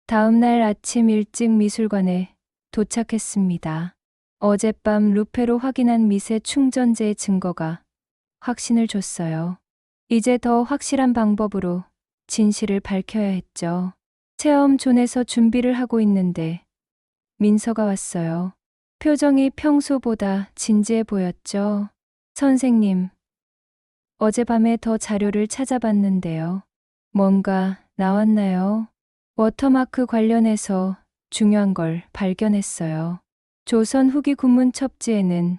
다음 날 아침 일찍 미술관에 도착했습니다. 어젯밤 루페로 확인한 미세 충전재의 증거가 확신을 줬어요. 이제 더 확실한 방법으로 진실을 밝혀야 했죠. 체험존에서 준비를 하고 있는데 민서가 왔어요. 표정이 평소보다 진지해 보였죠. 선생님, 어젯밤에 더 자료를 찾아봤는데요. 뭔가 나왔나요? 워터마크 관련해서 중요한 걸 발견했어요. 조선 후기 군문 첩지에는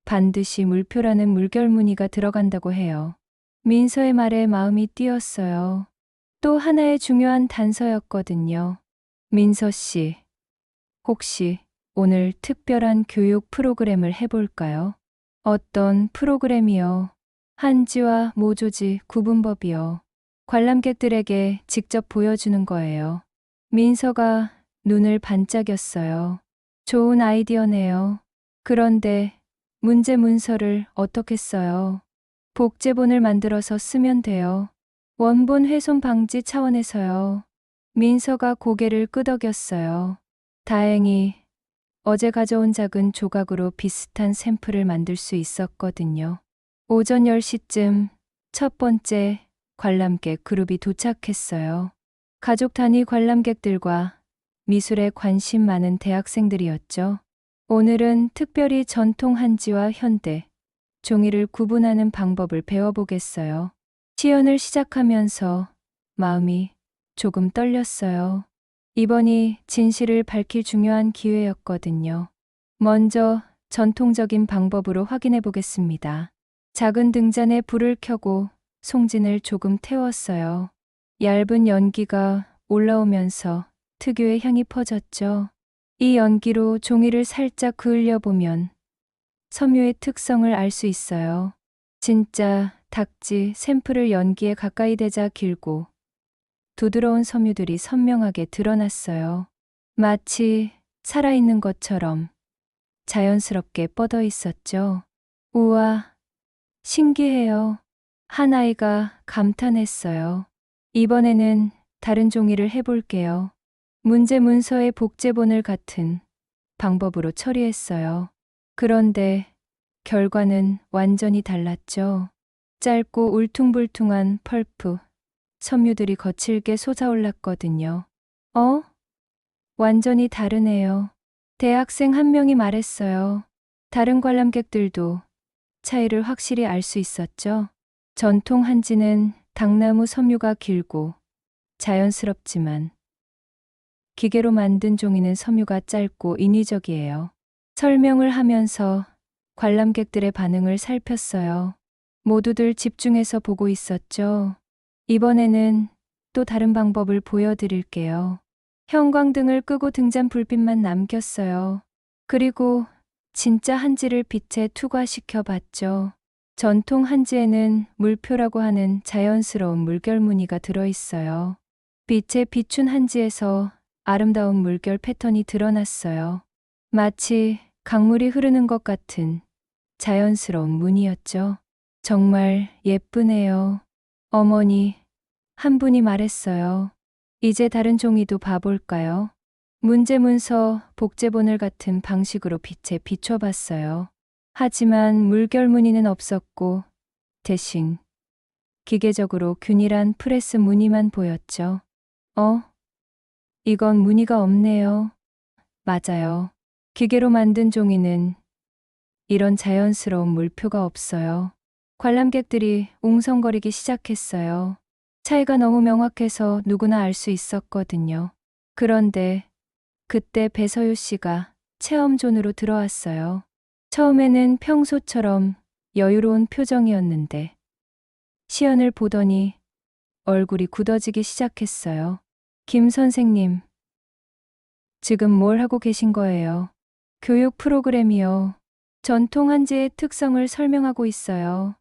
반드시 물표라는 물결 무늬가 들어간다고 해요. 민서의 말에 마음이 뛰었어요. 또 하나의 중요한 단서였거든요. 민서 씨, 혹시 오늘 특별한 교육 프로그램을 해볼까요? 어떤 프로그램이요? 한지와 모조지 구분법이요. 관람객들에게 직접 보여주는 거예요. 민서가 눈을 반짝였어요. 좋은 아이디어네요. 그런데 문제 문서를 어떻게 써요? 복제본을 만들어서 쓰면 돼요. 원본 훼손 방지 차원에서요. 민서가 고개를 끄덕였어요. 다행히 어제 가져온 작은 조각으로 비슷한 샘플을 만들 수 있었거든요. 오전 10시쯤 첫 번째 관람객 그룹이 도착했어요. 가족 단위 관람객들과 미술에 관심 많은 대학생들이었죠. 오늘은 특별히 전통 한지와 현대, 종이를 구분하는 방법을 배워보겠어요. 시연을 시작하면서 마음이 조금 떨렸어요. 이번이 진실을 밝힐 중요한 기회였거든요. 먼저 전통적인 방법으로 확인해 보겠습니다. 작은 등잔에 불을 켜고 송진을 조금 태웠어요. 얇은 연기가 올라오면서 특유의 향이 퍼졌죠. 이 연기로 종이를 살짝 그을려 보면 섬유의 특성을 알 수 있어요. 진짜 닭지 샘플을 연기에 가까이 대자 길고 부드러운 섬유들이 선명하게 드러났어요. 마치 살아있는 것처럼 자연스럽게 뻗어 있었죠. 우와, 신기해요. 한 아이가 감탄했어요. 이번에는 다른 종이를 해볼게요. 문제 문서의 복제본을 같은 방법으로 처리했어요. 그런데 결과는 완전히 달랐죠. 짧고 울퉁불퉁한 펄프, 섬유들이 거칠게 솟아올랐거든요. 완전히 다르네요. 대학생 한 명이 말했어요. 다른 관람객들도 차이를 확실히 알 수 있었죠. 전통 한지는 당나무 섬유가 길고 자연스럽지만 기계로 만든 종이는 섬유가 짧고 인위적이에요. 설명을 하면서 관람객들의 반응을 살폈어요. 모두들 집중해서 보고 있었죠. 이번에는 또 다른 방법을 보여드릴게요. 형광등을 끄고 등잔 불빛만 남겼어요. 그리고 진짜 한지를 빛에 투과시켜 봤죠. 전통 한지에는 물표라고 하는 자연스러운 물결 무늬가 들어있어요. 빛에 비춘 한지에서 아름다운 물결 패턴이 드러났어요. 마치 강물이 흐르는 것 같은 자연스러운 무늬였죠. 정말 예쁘네요. 어머니, 한 분이 말했어요. 이제 다른 종이도 봐볼까요? 문제 문서 복제본을 같은 방식으로 빛에 비춰봤어요. 하지만 물결 무늬는 없었고 대신 기계적으로 균일한 프레스 무늬만 보였죠. 이건 무늬가 없네요. 맞아요. 기계로 만든 종이는 이런 자연스러운 물표가 없어요. 관람객들이 웅성거리기 시작했어요. 차이가 너무 명확해서 누구나 알 수 있었거든요. 그런데 그때 배서유 씨가 체험존으로 들어왔어요. 처음에는 평소처럼 여유로운 표정이었는데 시연을 보더니 얼굴이 굳어지기 시작했어요. 김 선생님, 지금 뭘 하고 계신 거예요? 교육 프로그램이요. 전통 한지의 특성을 설명하고 있어요.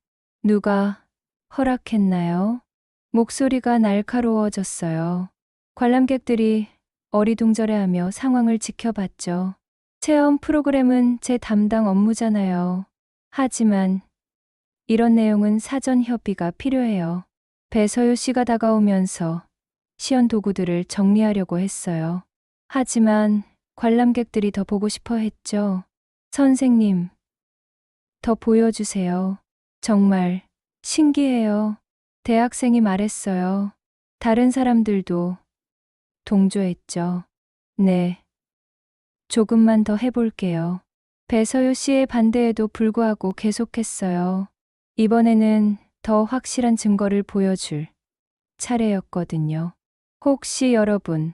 누가 허락했나요? 목소리가 날카로워졌어요. 관람객들이 어리둥절해하며 상황을 지켜봤죠. 체험 프로그램은 제 담당 업무잖아요. 하지만 이런 내용은 사전 협의가 필요해요. 배서유 씨가 다가오면서 시연 도구들을 정리하려고 했어요. 하지만 관람객들이 더 보고 싶어 했죠. 선생님, 더 보여주세요. 정말 신기해요. 대학생이 말했어요. 다른 사람들도 동조했죠. 네, 조금만 더 해볼게요. 배서유 씨의 반대에도 불구하고 계속했어요. 이번에는 더 확실한 증거를 보여줄 차례였거든요. 혹시 여러분,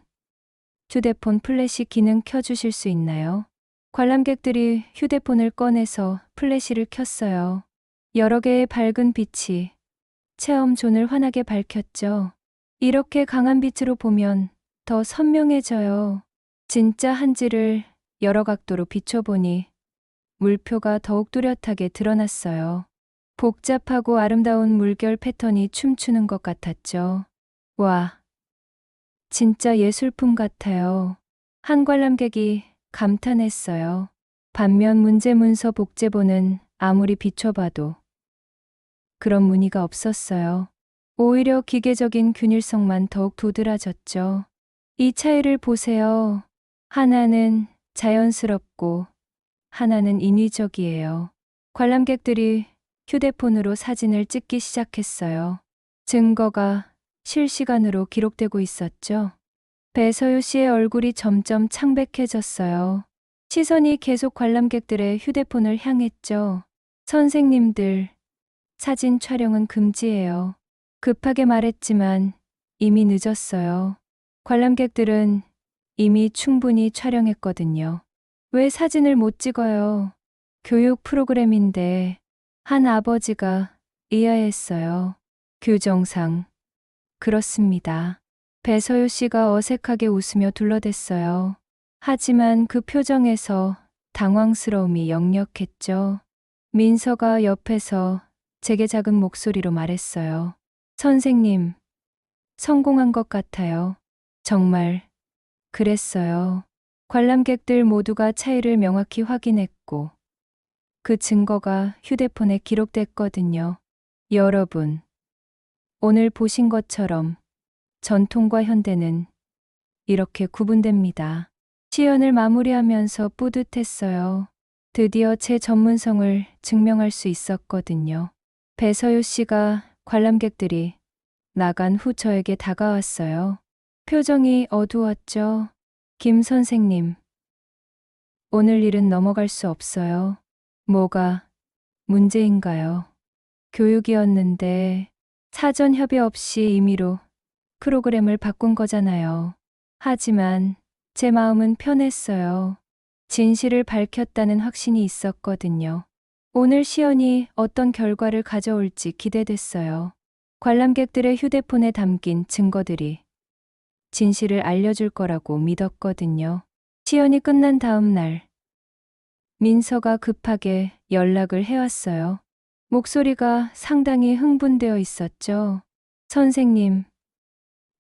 휴대폰 플래시 기능 켜주실 수 있나요? 관람객들이 휴대폰을 꺼내서 플래시를 켰어요. 여러 개의 밝은 빛이 체험존을 환하게 밝혔죠. 이렇게 강한 빛으로 보면 더 선명해져요. 진짜 한지를 여러 각도로 비춰보니 물표가 더욱 뚜렷하게 드러났어요. 복잡하고 아름다운 물결 패턴이 춤추는 것 같았죠. 와, 진짜 예술품 같아요. 한 관람객이 감탄했어요. 반면 문제 문서 복제본은 아무리 비춰봐도 그런 무늬가 없었어요. 오히려 기계적인 균일성만 더욱 도드라졌죠. 이 차이를 보세요. 하나는 자연스럽고 하나는 인위적이에요. 관람객들이 휴대폰으로 사진을 찍기 시작했어요. 증거가 실시간으로 기록되고 있었죠. 배서유 씨의 얼굴이 점점 창백해졌어요. 시선이 계속 관람객들의 휴대폰을 향했죠. 선생님들, 사진 촬영은 금지예요. 급하게 말했지만 이미 늦었어요. 관람객들은 이미 충분히 촬영했거든요. 왜 사진을 못 찍어요? 교육 프로그램인데 한 아버지가 의아했어요. 규정상 그렇습니다. 배서유 씨가 어색하게 웃으며 둘러댔어요. 하지만 그 표정에서 당황스러움이 역력했죠. 민서가 옆에서 제게 작은 목소리로 말했어요. 선생님, 성공한 것 같아요. 정말 그랬어요. 관람객들 모두가 차이를 명확히 확인했고 그 증거가 휴대폰에 기록됐거든요. 여러분, 오늘 보신 것처럼 전통과 현대는 이렇게 구분됩니다. 시연을 마무리하면서 뿌듯했어요. 드디어 제 전문성을 증명할 수 있었거든요. 배서유 씨가 관람객들이 나간 후 저에게 다가왔어요. 표정이 어두웠죠. 김 선생님, 오늘 일은 넘어갈 수 없어요. 뭐가 문제인가요? 교육이었는데 사전 협의 없이 임의로 프로그램을 바꾼 거잖아요. 하지만 제 마음은 편했어요. 진실을 밝혔다는 확신이 있었거든요. 오늘 시연이 어떤 결과를 가져올지 기대됐어요. 관람객들의 휴대폰에 담긴 증거들이 진실을 알려줄 거라고 믿었거든요. 시연이 끝난 다음 날, 민서가 급하게 연락을 해왔어요. 목소리가 상당히 흥분되어 있었죠. 선생님,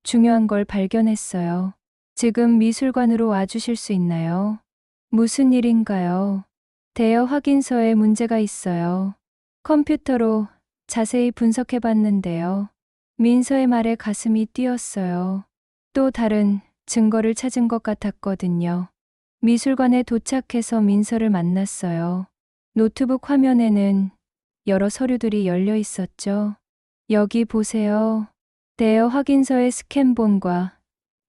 중요한 걸 발견했어요. 지금 미술관으로 와주실 수 있나요? 무슨 일인가요? 대여 확인서에 문제가 있어요. 컴퓨터로 자세히 분석해 봤는데요. 민서의 말에 가슴이 뛰었어요. 또 다른 증거를 찾은 것 같았거든요. 미술관에 도착해서 민서를 만났어요. 노트북 화면에는 여러 서류들이 열려 있었죠. 여기 보세요. 대여 확인서의 스캔본과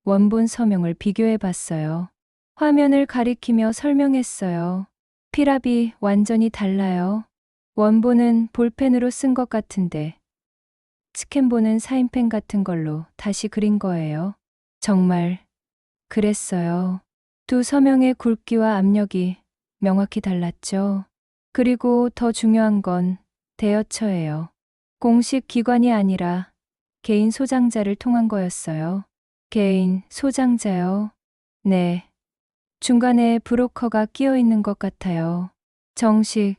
원본 서명을 비교해 봤어요. 화면을 가리키며 설명했어요. 필압이 완전히 달라요. 원본은 볼펜으로 쓴 것 같은데 스캔본은 사인펜 같은 걸로 다시 그린 거예요. 정말 그랬어요. 두 서명의 굵기와 압력이 명확히 달랐죠. 그리고 더 중요한 건 대여처예요. 공식 기관이 아니라 개인 소장자를 통한 거였어요. 개인 소장자요? 네. 중간에 브로커가 끼어 있는 것 같아요. 정식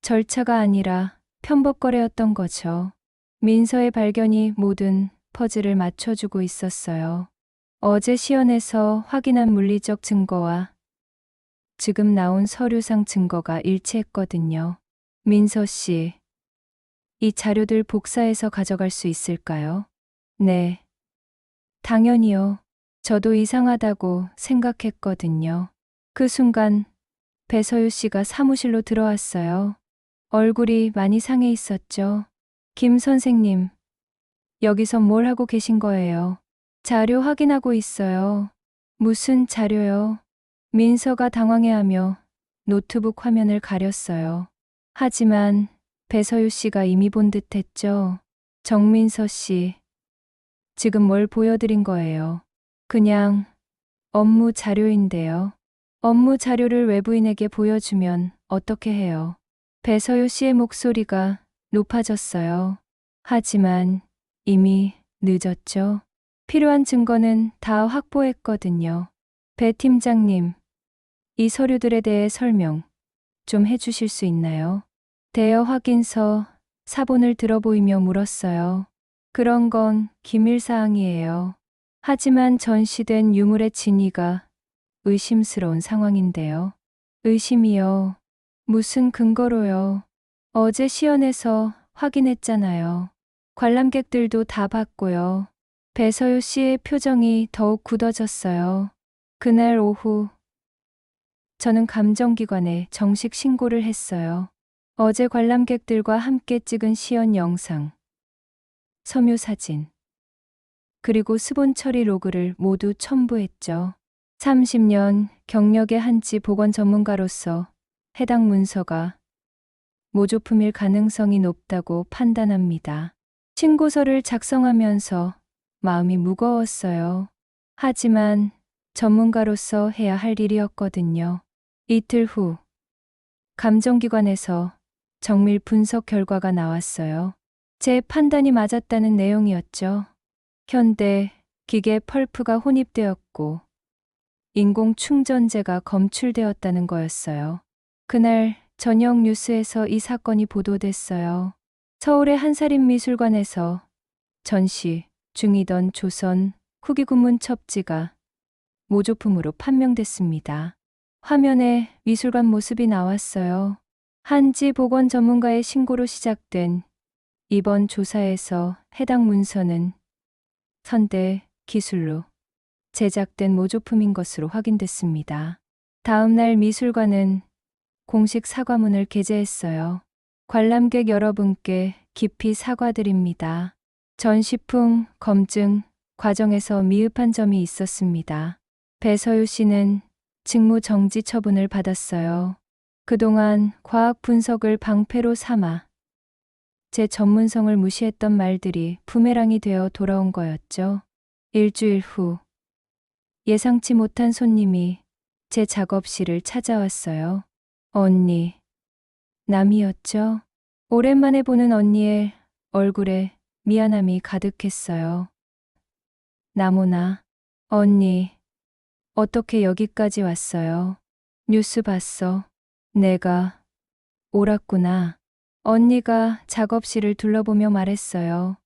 절차가 아니라 편법거래였던 거죠. 민서의 발견이 모든 퍼즐을 맞춰주고 있었어요. 어제 시연에서 확인한 물리적 증거와 지금 나온 서류상 증거가 일치했거든요. 민서 씨, 이 자료들 복사해서 가져갈 수 있을까요? 네. 당연히요. 저도 이상하다고 생각했거든요. 그 순간 배서유 씨가 사무실로 들어왔어요. 얼굴이 많이 상해 있었죠. 김 선생님, 여기서 뭘 하고 계신 거예요? 자료 확인하고 있어요. 무슨 자료요? 민서가 당황해하며 노트북 화면을 가렸어요. 하지만 배서유 씨가 이미 본 듯했죠. 정민서 씨, 지금 뭘 보여드린 거예요? 그냥 업무 자료인데요. 업무 자료를 외부인에게 보여주면 어떻게 해요? 배서유 씨의 목소리가 높아졌어요. 하지만 이미 늦었죠. 필요한 증거는 다 확보했거든요. 배 팀장님, 이 서류들에 대해 설명 좀 해주실 수 있나요? 대여 확인서 사본을 들어보이며 물었어요. 그런 건 기밀사항이에요. 하지만 전시된 유물의 진위가 의심스러운 상황인데요. 의심이요. 무슨 근거로요? 어제 시연에서 확인했잖아요. 관람객들도 다 봤고요. 배서유 씨의 표정이 더욱 굳어졌어요. 그날 오후 저는 감정기관에 정식 신고를 했어요. 어제 관람객들과 함께 찍은 시연 영상, 섬유 사진, 그리고 수본 처리 로그를 모두 첨부했죠. 30년 경력의 한치 보건 전문가로서 해당 문서가 모조품일 가능성이 높다고 판단합니다. 신고서를 작성하면서 마음이 무거웠어요. 하지만 전문가로서 해야 할 일이었거든요. 이틀 후 감정기관에서 정밀 분석 결과가 나왔어요. 제 판단이 맞았다는 내용이었죠. 현대 기계 펄프가 혼입되었고 인공 충전재가 검출되었다는 거였어요. 그날 저녁 뉴스에서 이 사건이 보도됐어요. 서울의 한사립미술관에서 전시 중이던 조선 후기 군문 첩지가 모조품으로 판명됐습니다. 화면에 미술관 모습이 나왔어요. 한지 보건 전문가의 신고로 시작된 이번 조사에서 해당 문서는 선대 기술로 제작된 모조품인 것으로 확인됐습니다. 다음 날 미술관은 공식 사과문을 게재했어요. 관람객 여러분께 깊이 사과드립니다. 전시품 검증 과정에서 미흡한 점이 있었습니다. 배서유 씨는 직무 정지 처분을 받았어요. 그동안 과학 분석을 방패로 삼아 제 전문성을 무시했던 말들이 부메랑이 되어 돌아온 거였죠. 일주일 후 예상치 못한 손님이 제 작업실을 찾아왔어요. 언니, 남이었죠. 오랜만에 보는 언니의 얼굴에 미안함이 가득했어요. 나모나, 언니, 어떻게 여기까지 왔어요? 뉴스 봤어. 내가 옳았구나. 언니가 작업실을 둘러보며 말했어요.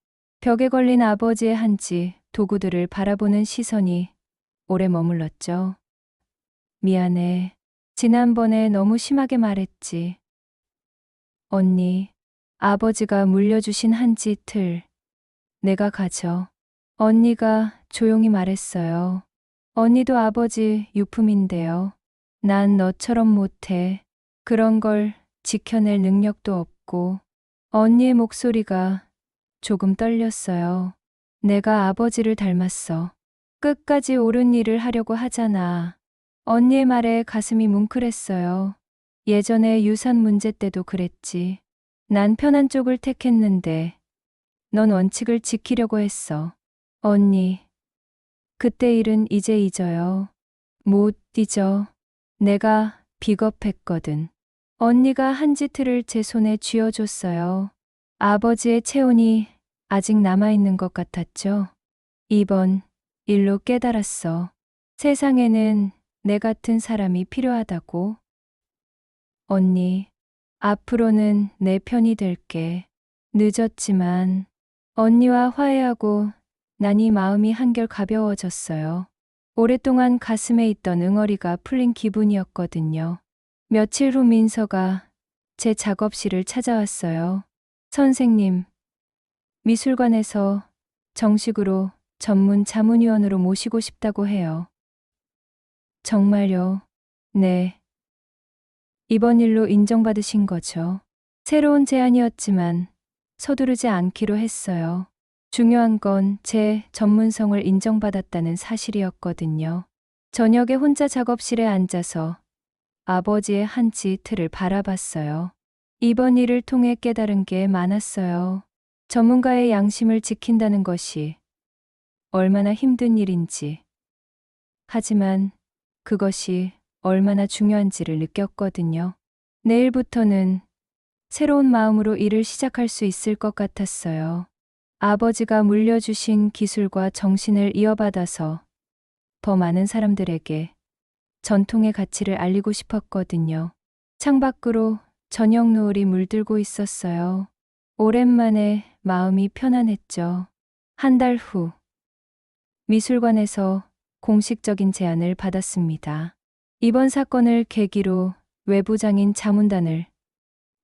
벽에 걸린 아버지의 한지 도구들을 바라보는 시선이 오래 머물렀죠. 미안해. 지난번에 너무 심하게 말했지. 언니, 아버지가 물려주신 한지 틀 내가 가져. 언니가 조용히 말했어요. 언니도 아버지 유품인데요. 난 너처럼 못해. 그런 걸 지켜낼 능력도 없고. 언니의 목소리가 조금 떨렸어요. 내가 아버지를 닮았어. 끝까지 옳은 일을 하려고 하잖아. 언니의 말에 가슴이 뭉클했어요. 예전에 유산 문제 때도 그랬지. 난 편한 쪽을 택했는데 넌 원칙을 지키려고 했어. 언니, 그때 일은 이제 잊어요. 못 잊어. 내가 비겁했거든. 언니가 한지틀을 제 손에 쥐어줬어요. 아버지의 체온이 아직 남아있는 것 같았죠. 이번 일로 깨달았어. 세상에는 내 같은 사람이 필요하다고. 언니, 앞으로는 내 편이 될게. 늦었지만 언니와 화해하고 나니 마음이 한결 가벼워졌어요. 오랫동안 가슴에 있던 응어리가 풀린 기분이었거든요. 며칠 후 민서가 제 작업실을 찾아왔어요. 선생님, 미술관에서 정식으로 전문 자문위원으로 모시고 싶다고 해요. 정말요? 네. 이번 일로 인정받으신 거죠. 새로운 제안이었지만 서두르지 않기로 했어요. 중요한 건 제 전문성을 인정받았다는 사실이었거든요. 저녁에 혼자 작업실에 앉아서 아버지의 한치 틀을 바라봤어요. 이번 일을 통해 깨달은 게 많았어요. 전문가의 양심을 지킨다는 것이 얼마나 힘든 일인지. 하지만 그것이 얼마나 중요한지를 느꼈거든요. 내일부터는 새로운 마음으로 일을 시작할 수 있을 것 같았어요. 아버지가 물려주신 기술과 정신을 이어받아서 더 많은 사람들에게 전통의 가치를 알리고 싶었거든요. 창밖으로 저녁 노을이 물들고 있었어요. 오랜만에 마음이 편안했죠. 한 달 후, 미술관에서 공식적인 제안을 받았습니다. 이번 사건을 계기로 외부장인 자문단을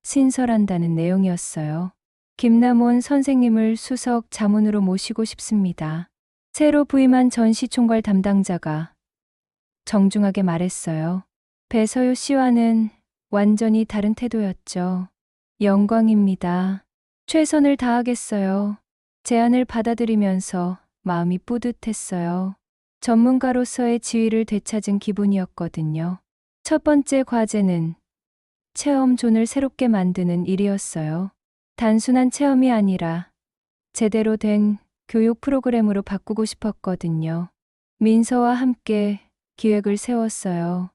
신설한다는 내용이었어요. 김남원 선생님을 수석 자문으로 모시고 싶습니다. 새로 부임한 전시총괄 담당자가 정중하게 말했어요. 배서유 씨와는 완전히 다른 태도였죠. 영광입니다. 최선을 다하겠어요. 제안을 받아들이면서 마음이 뿌듯했어요. 전문가로서의 지위를 되찾은 기분이었거든요. 첫 번째 과제는 체험존을 새롭게 만드는 일이었어요. 단순한 체험이 아니라 제대로 된 교육 프로그램으로 바꾸고 싶었거든요. 민서와 함께 기획을 세웠어요.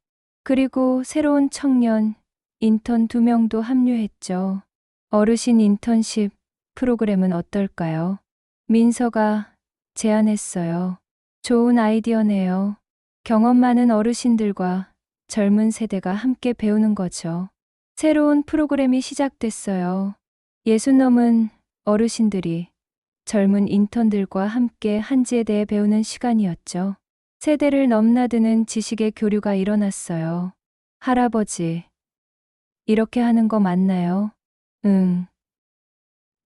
그리고 새로운 청년 인턴 2명도 합류했죠. 어르신 인턴십 프로그램은 어떨까요? 민서가 제안했어요. 좋은 아이디어네요. 경험 많은 어르신들과 젊은 세대가 함께 배우는 거죠. 새로운 프로그램이 시작됐어요. 60 넘은 어르신들이 젊은 인턴들과 함께 한지에 대해 배우는 시간이었죠. 세대를 넘나드는 지식의 교류가 일어났어요. 할아버지, 이렇게 하는 거 맞나요? 응.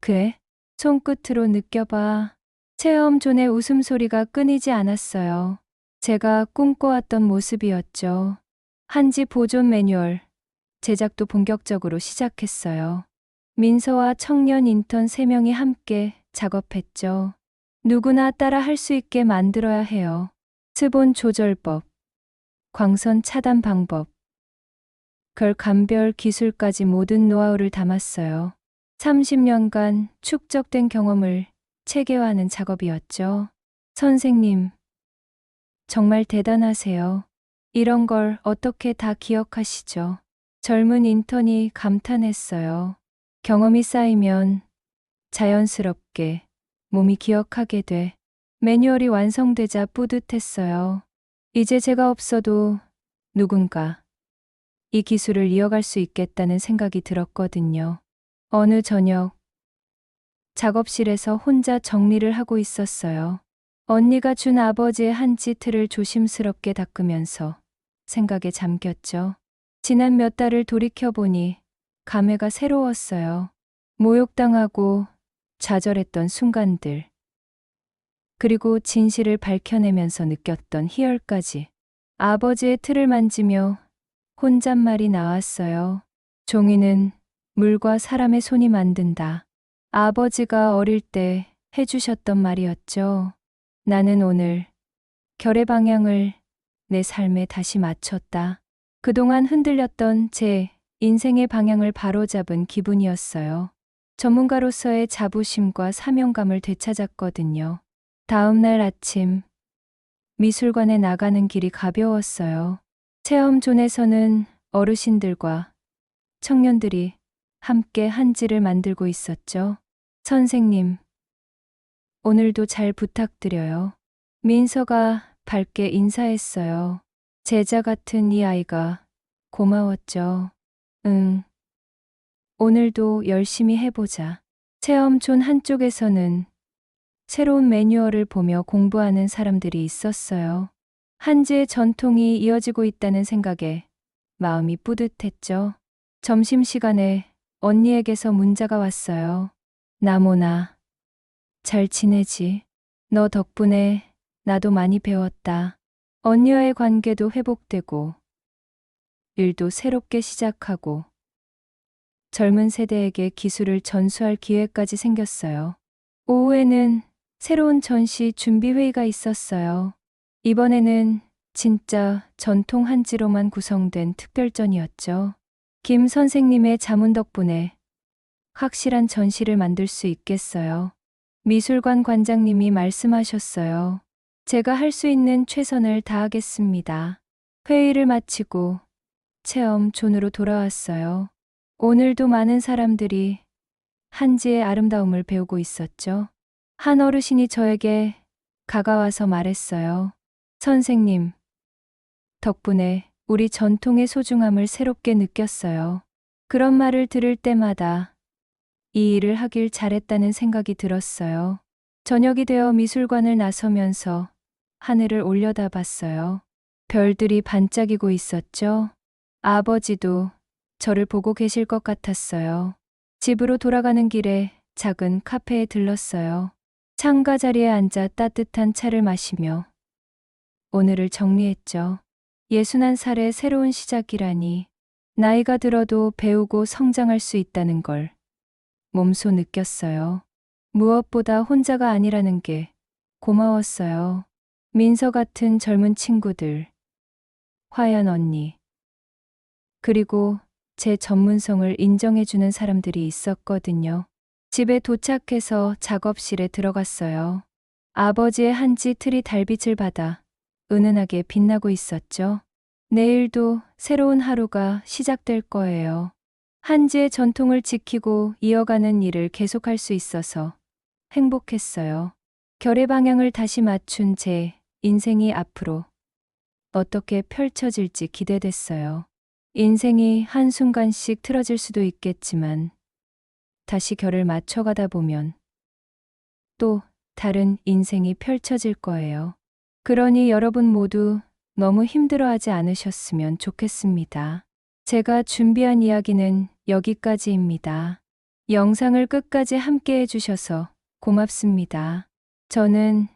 그래? 손끝으로 느껴봐. 체험존의 웃음소리가 끊이지 않았어요. 제가 꿈꿔왔던 모습이었죠. 한지 보존 매뉴얼, 제작도 본격적으로 시작했어요. 민서와 청년 인턴 3명이 함께 작업했죠. 누구나 따라 할 수 있게 만들어야 해요. 스본 조절법, 광선 차단 방법, 결감별 기술까지 모든 노하우를 담았어요. 30년간 축적된 경험을 체계화하는 작업이었죠. 선생님, 정말 대단하세요. 이런 걸 어떻게 다 기억하시죠? 젊은 인턴이 감탄했어요. 경험이 쌓이면 자연스럽게 몸이 기억하게 돼. 매뉴얼이 완성되자 뿌듯했어요. 이제 제가 없어도 누군가 이 기술을 이어갈 수 있겠다는 생각이 들었거든요. 어느 저녁, 작업실에서 혼자 정리를 하고 있었어요. 언니가 준 아버지의 한지 틀을 조심스럽게 닦으면서 생각에 잠겼죠. 지난 몇 달을 돌이켜보니 감회가 새로웠어요. 모욕당하고 좌절했던 순간들, 그리고 진실을 밝혀내면서 느꼈던 희열까지. 아버지의 틀을 만지며 혼잣말이 나왔어요. 종이는 물과 사람의 손이 만든다. 아버지가 어릴 때 해주셨던 말이었죠. 나는 오늘 결의 방향을 내 삶에 다시 맞췄다. 그동안 흔들렸던 제 인생의 방향을 바로잡은 기분이었어요. 전문가로서의 자부심과 사명감을 되찾았거든요. 다음 날 아침, 미술관에 나가는 길이 가벼웠어요. 체험존에서는 어르신들과 청년들이 함께 한지를 만들고 있었죠. 선생님, 오늘도 잘 부탁드려요. 민서가 밝게 인사했어요. 제자 같은 이 아이가 고마웠죠. 응. 오늘도 열심히 해보자. 체험존 한쪽에서는 새로운 매뉴얼을 보며 공부하는 사람들이 있었어요. 한지의 전통이 이어지고 있다는 생각에 마음이 뿌듯했죠. 점심시간에 언니에게서 문자가 왔어요. 나모나, 잘 지내지? 너 덕분에 나도 많이 배웠다. 언니와의 관계도 회복되고, 일도 새롭게 시작하고, 젊은 세대에게 기술을 전수할 기회까지 생겼어요. 오후에는 새로운 전시 준비회의가 있었어요. 이번에는 진짜 전통 한지로만 구성된 특별전이었죠. 김 선생님의 자문 덕분에 확실한 전시를 만들 수 있겠어요. 미술관 관장님이 말씀하셨어요. 제가 할 수 있는 최선을 다하겠습니다. 회의를 마치고 체험존으로 돌아왔어요. 오늘도 많은 사람들이 한지의 아름다움을 배우고 있었죠. 한 어르신이 저에게 가까와서 말했어요. 선생님, 덕분에 우리 전통의 소중함을 새롭게 느꼈어요. 그런 말을 들을 때마다 이 일을 하길 잘했다는 생각이 들었어요. 저녁이 되어 미술관을 나서면서 하늘을 올려다봤어요. 별들이 반짝이고 있었죠. 아버지도 저를 보고 계실 것 같았어요. 집으로 돌아가는 길에 작은 카페에 들렀어요. 창가 자리에 앉아 따뜻한 차를 마시며 오늘을 정리했죠. 61살의 새로운 시작이라니, 나이가 들어도 배우고 성장할 수 있다는 걸 몸소 느꼈어요. 무엇보다 혼자가 아니라는 게 고마웠어요. 민서 같은 젊은 친구들, 화연 언니, 그리고 제 전문성을 인정해주는 사람들이 있었거든요. 집에 도착해서 작업실에 들어갔어요. 아버지의 한지 틀이 달빛을 받아 은은하게 빛나고 있었죠. 내일도 새로운 하루가 시작될 거예요. 한지의 전통을 지키고 이어가는 일을 계속할 수 있어서 행복했어요. 결의 방향을 다시 맞춘 제 인생이 앞으로 어떻게 펼쳐질지 기대됐어요. 인생이 한순간씩 틀어질 수도 있겠지만 다시 결을 맞춰가다 보면 또 다른 인생이 펼쳐질 거예요. 그러니 여러분 모두 너무 힘들어하지 않으셨으면 좋겠습니다. 제가 준비한 이야기는 여기까지입니다. 영상을 끝까지 함께 해주셔서 고맙습니다. 저는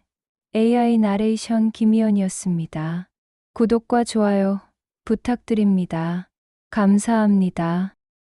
AI 나레이션 김희연이었습니다. 구독과 좋아요 부탁드립니다. 감사합니다.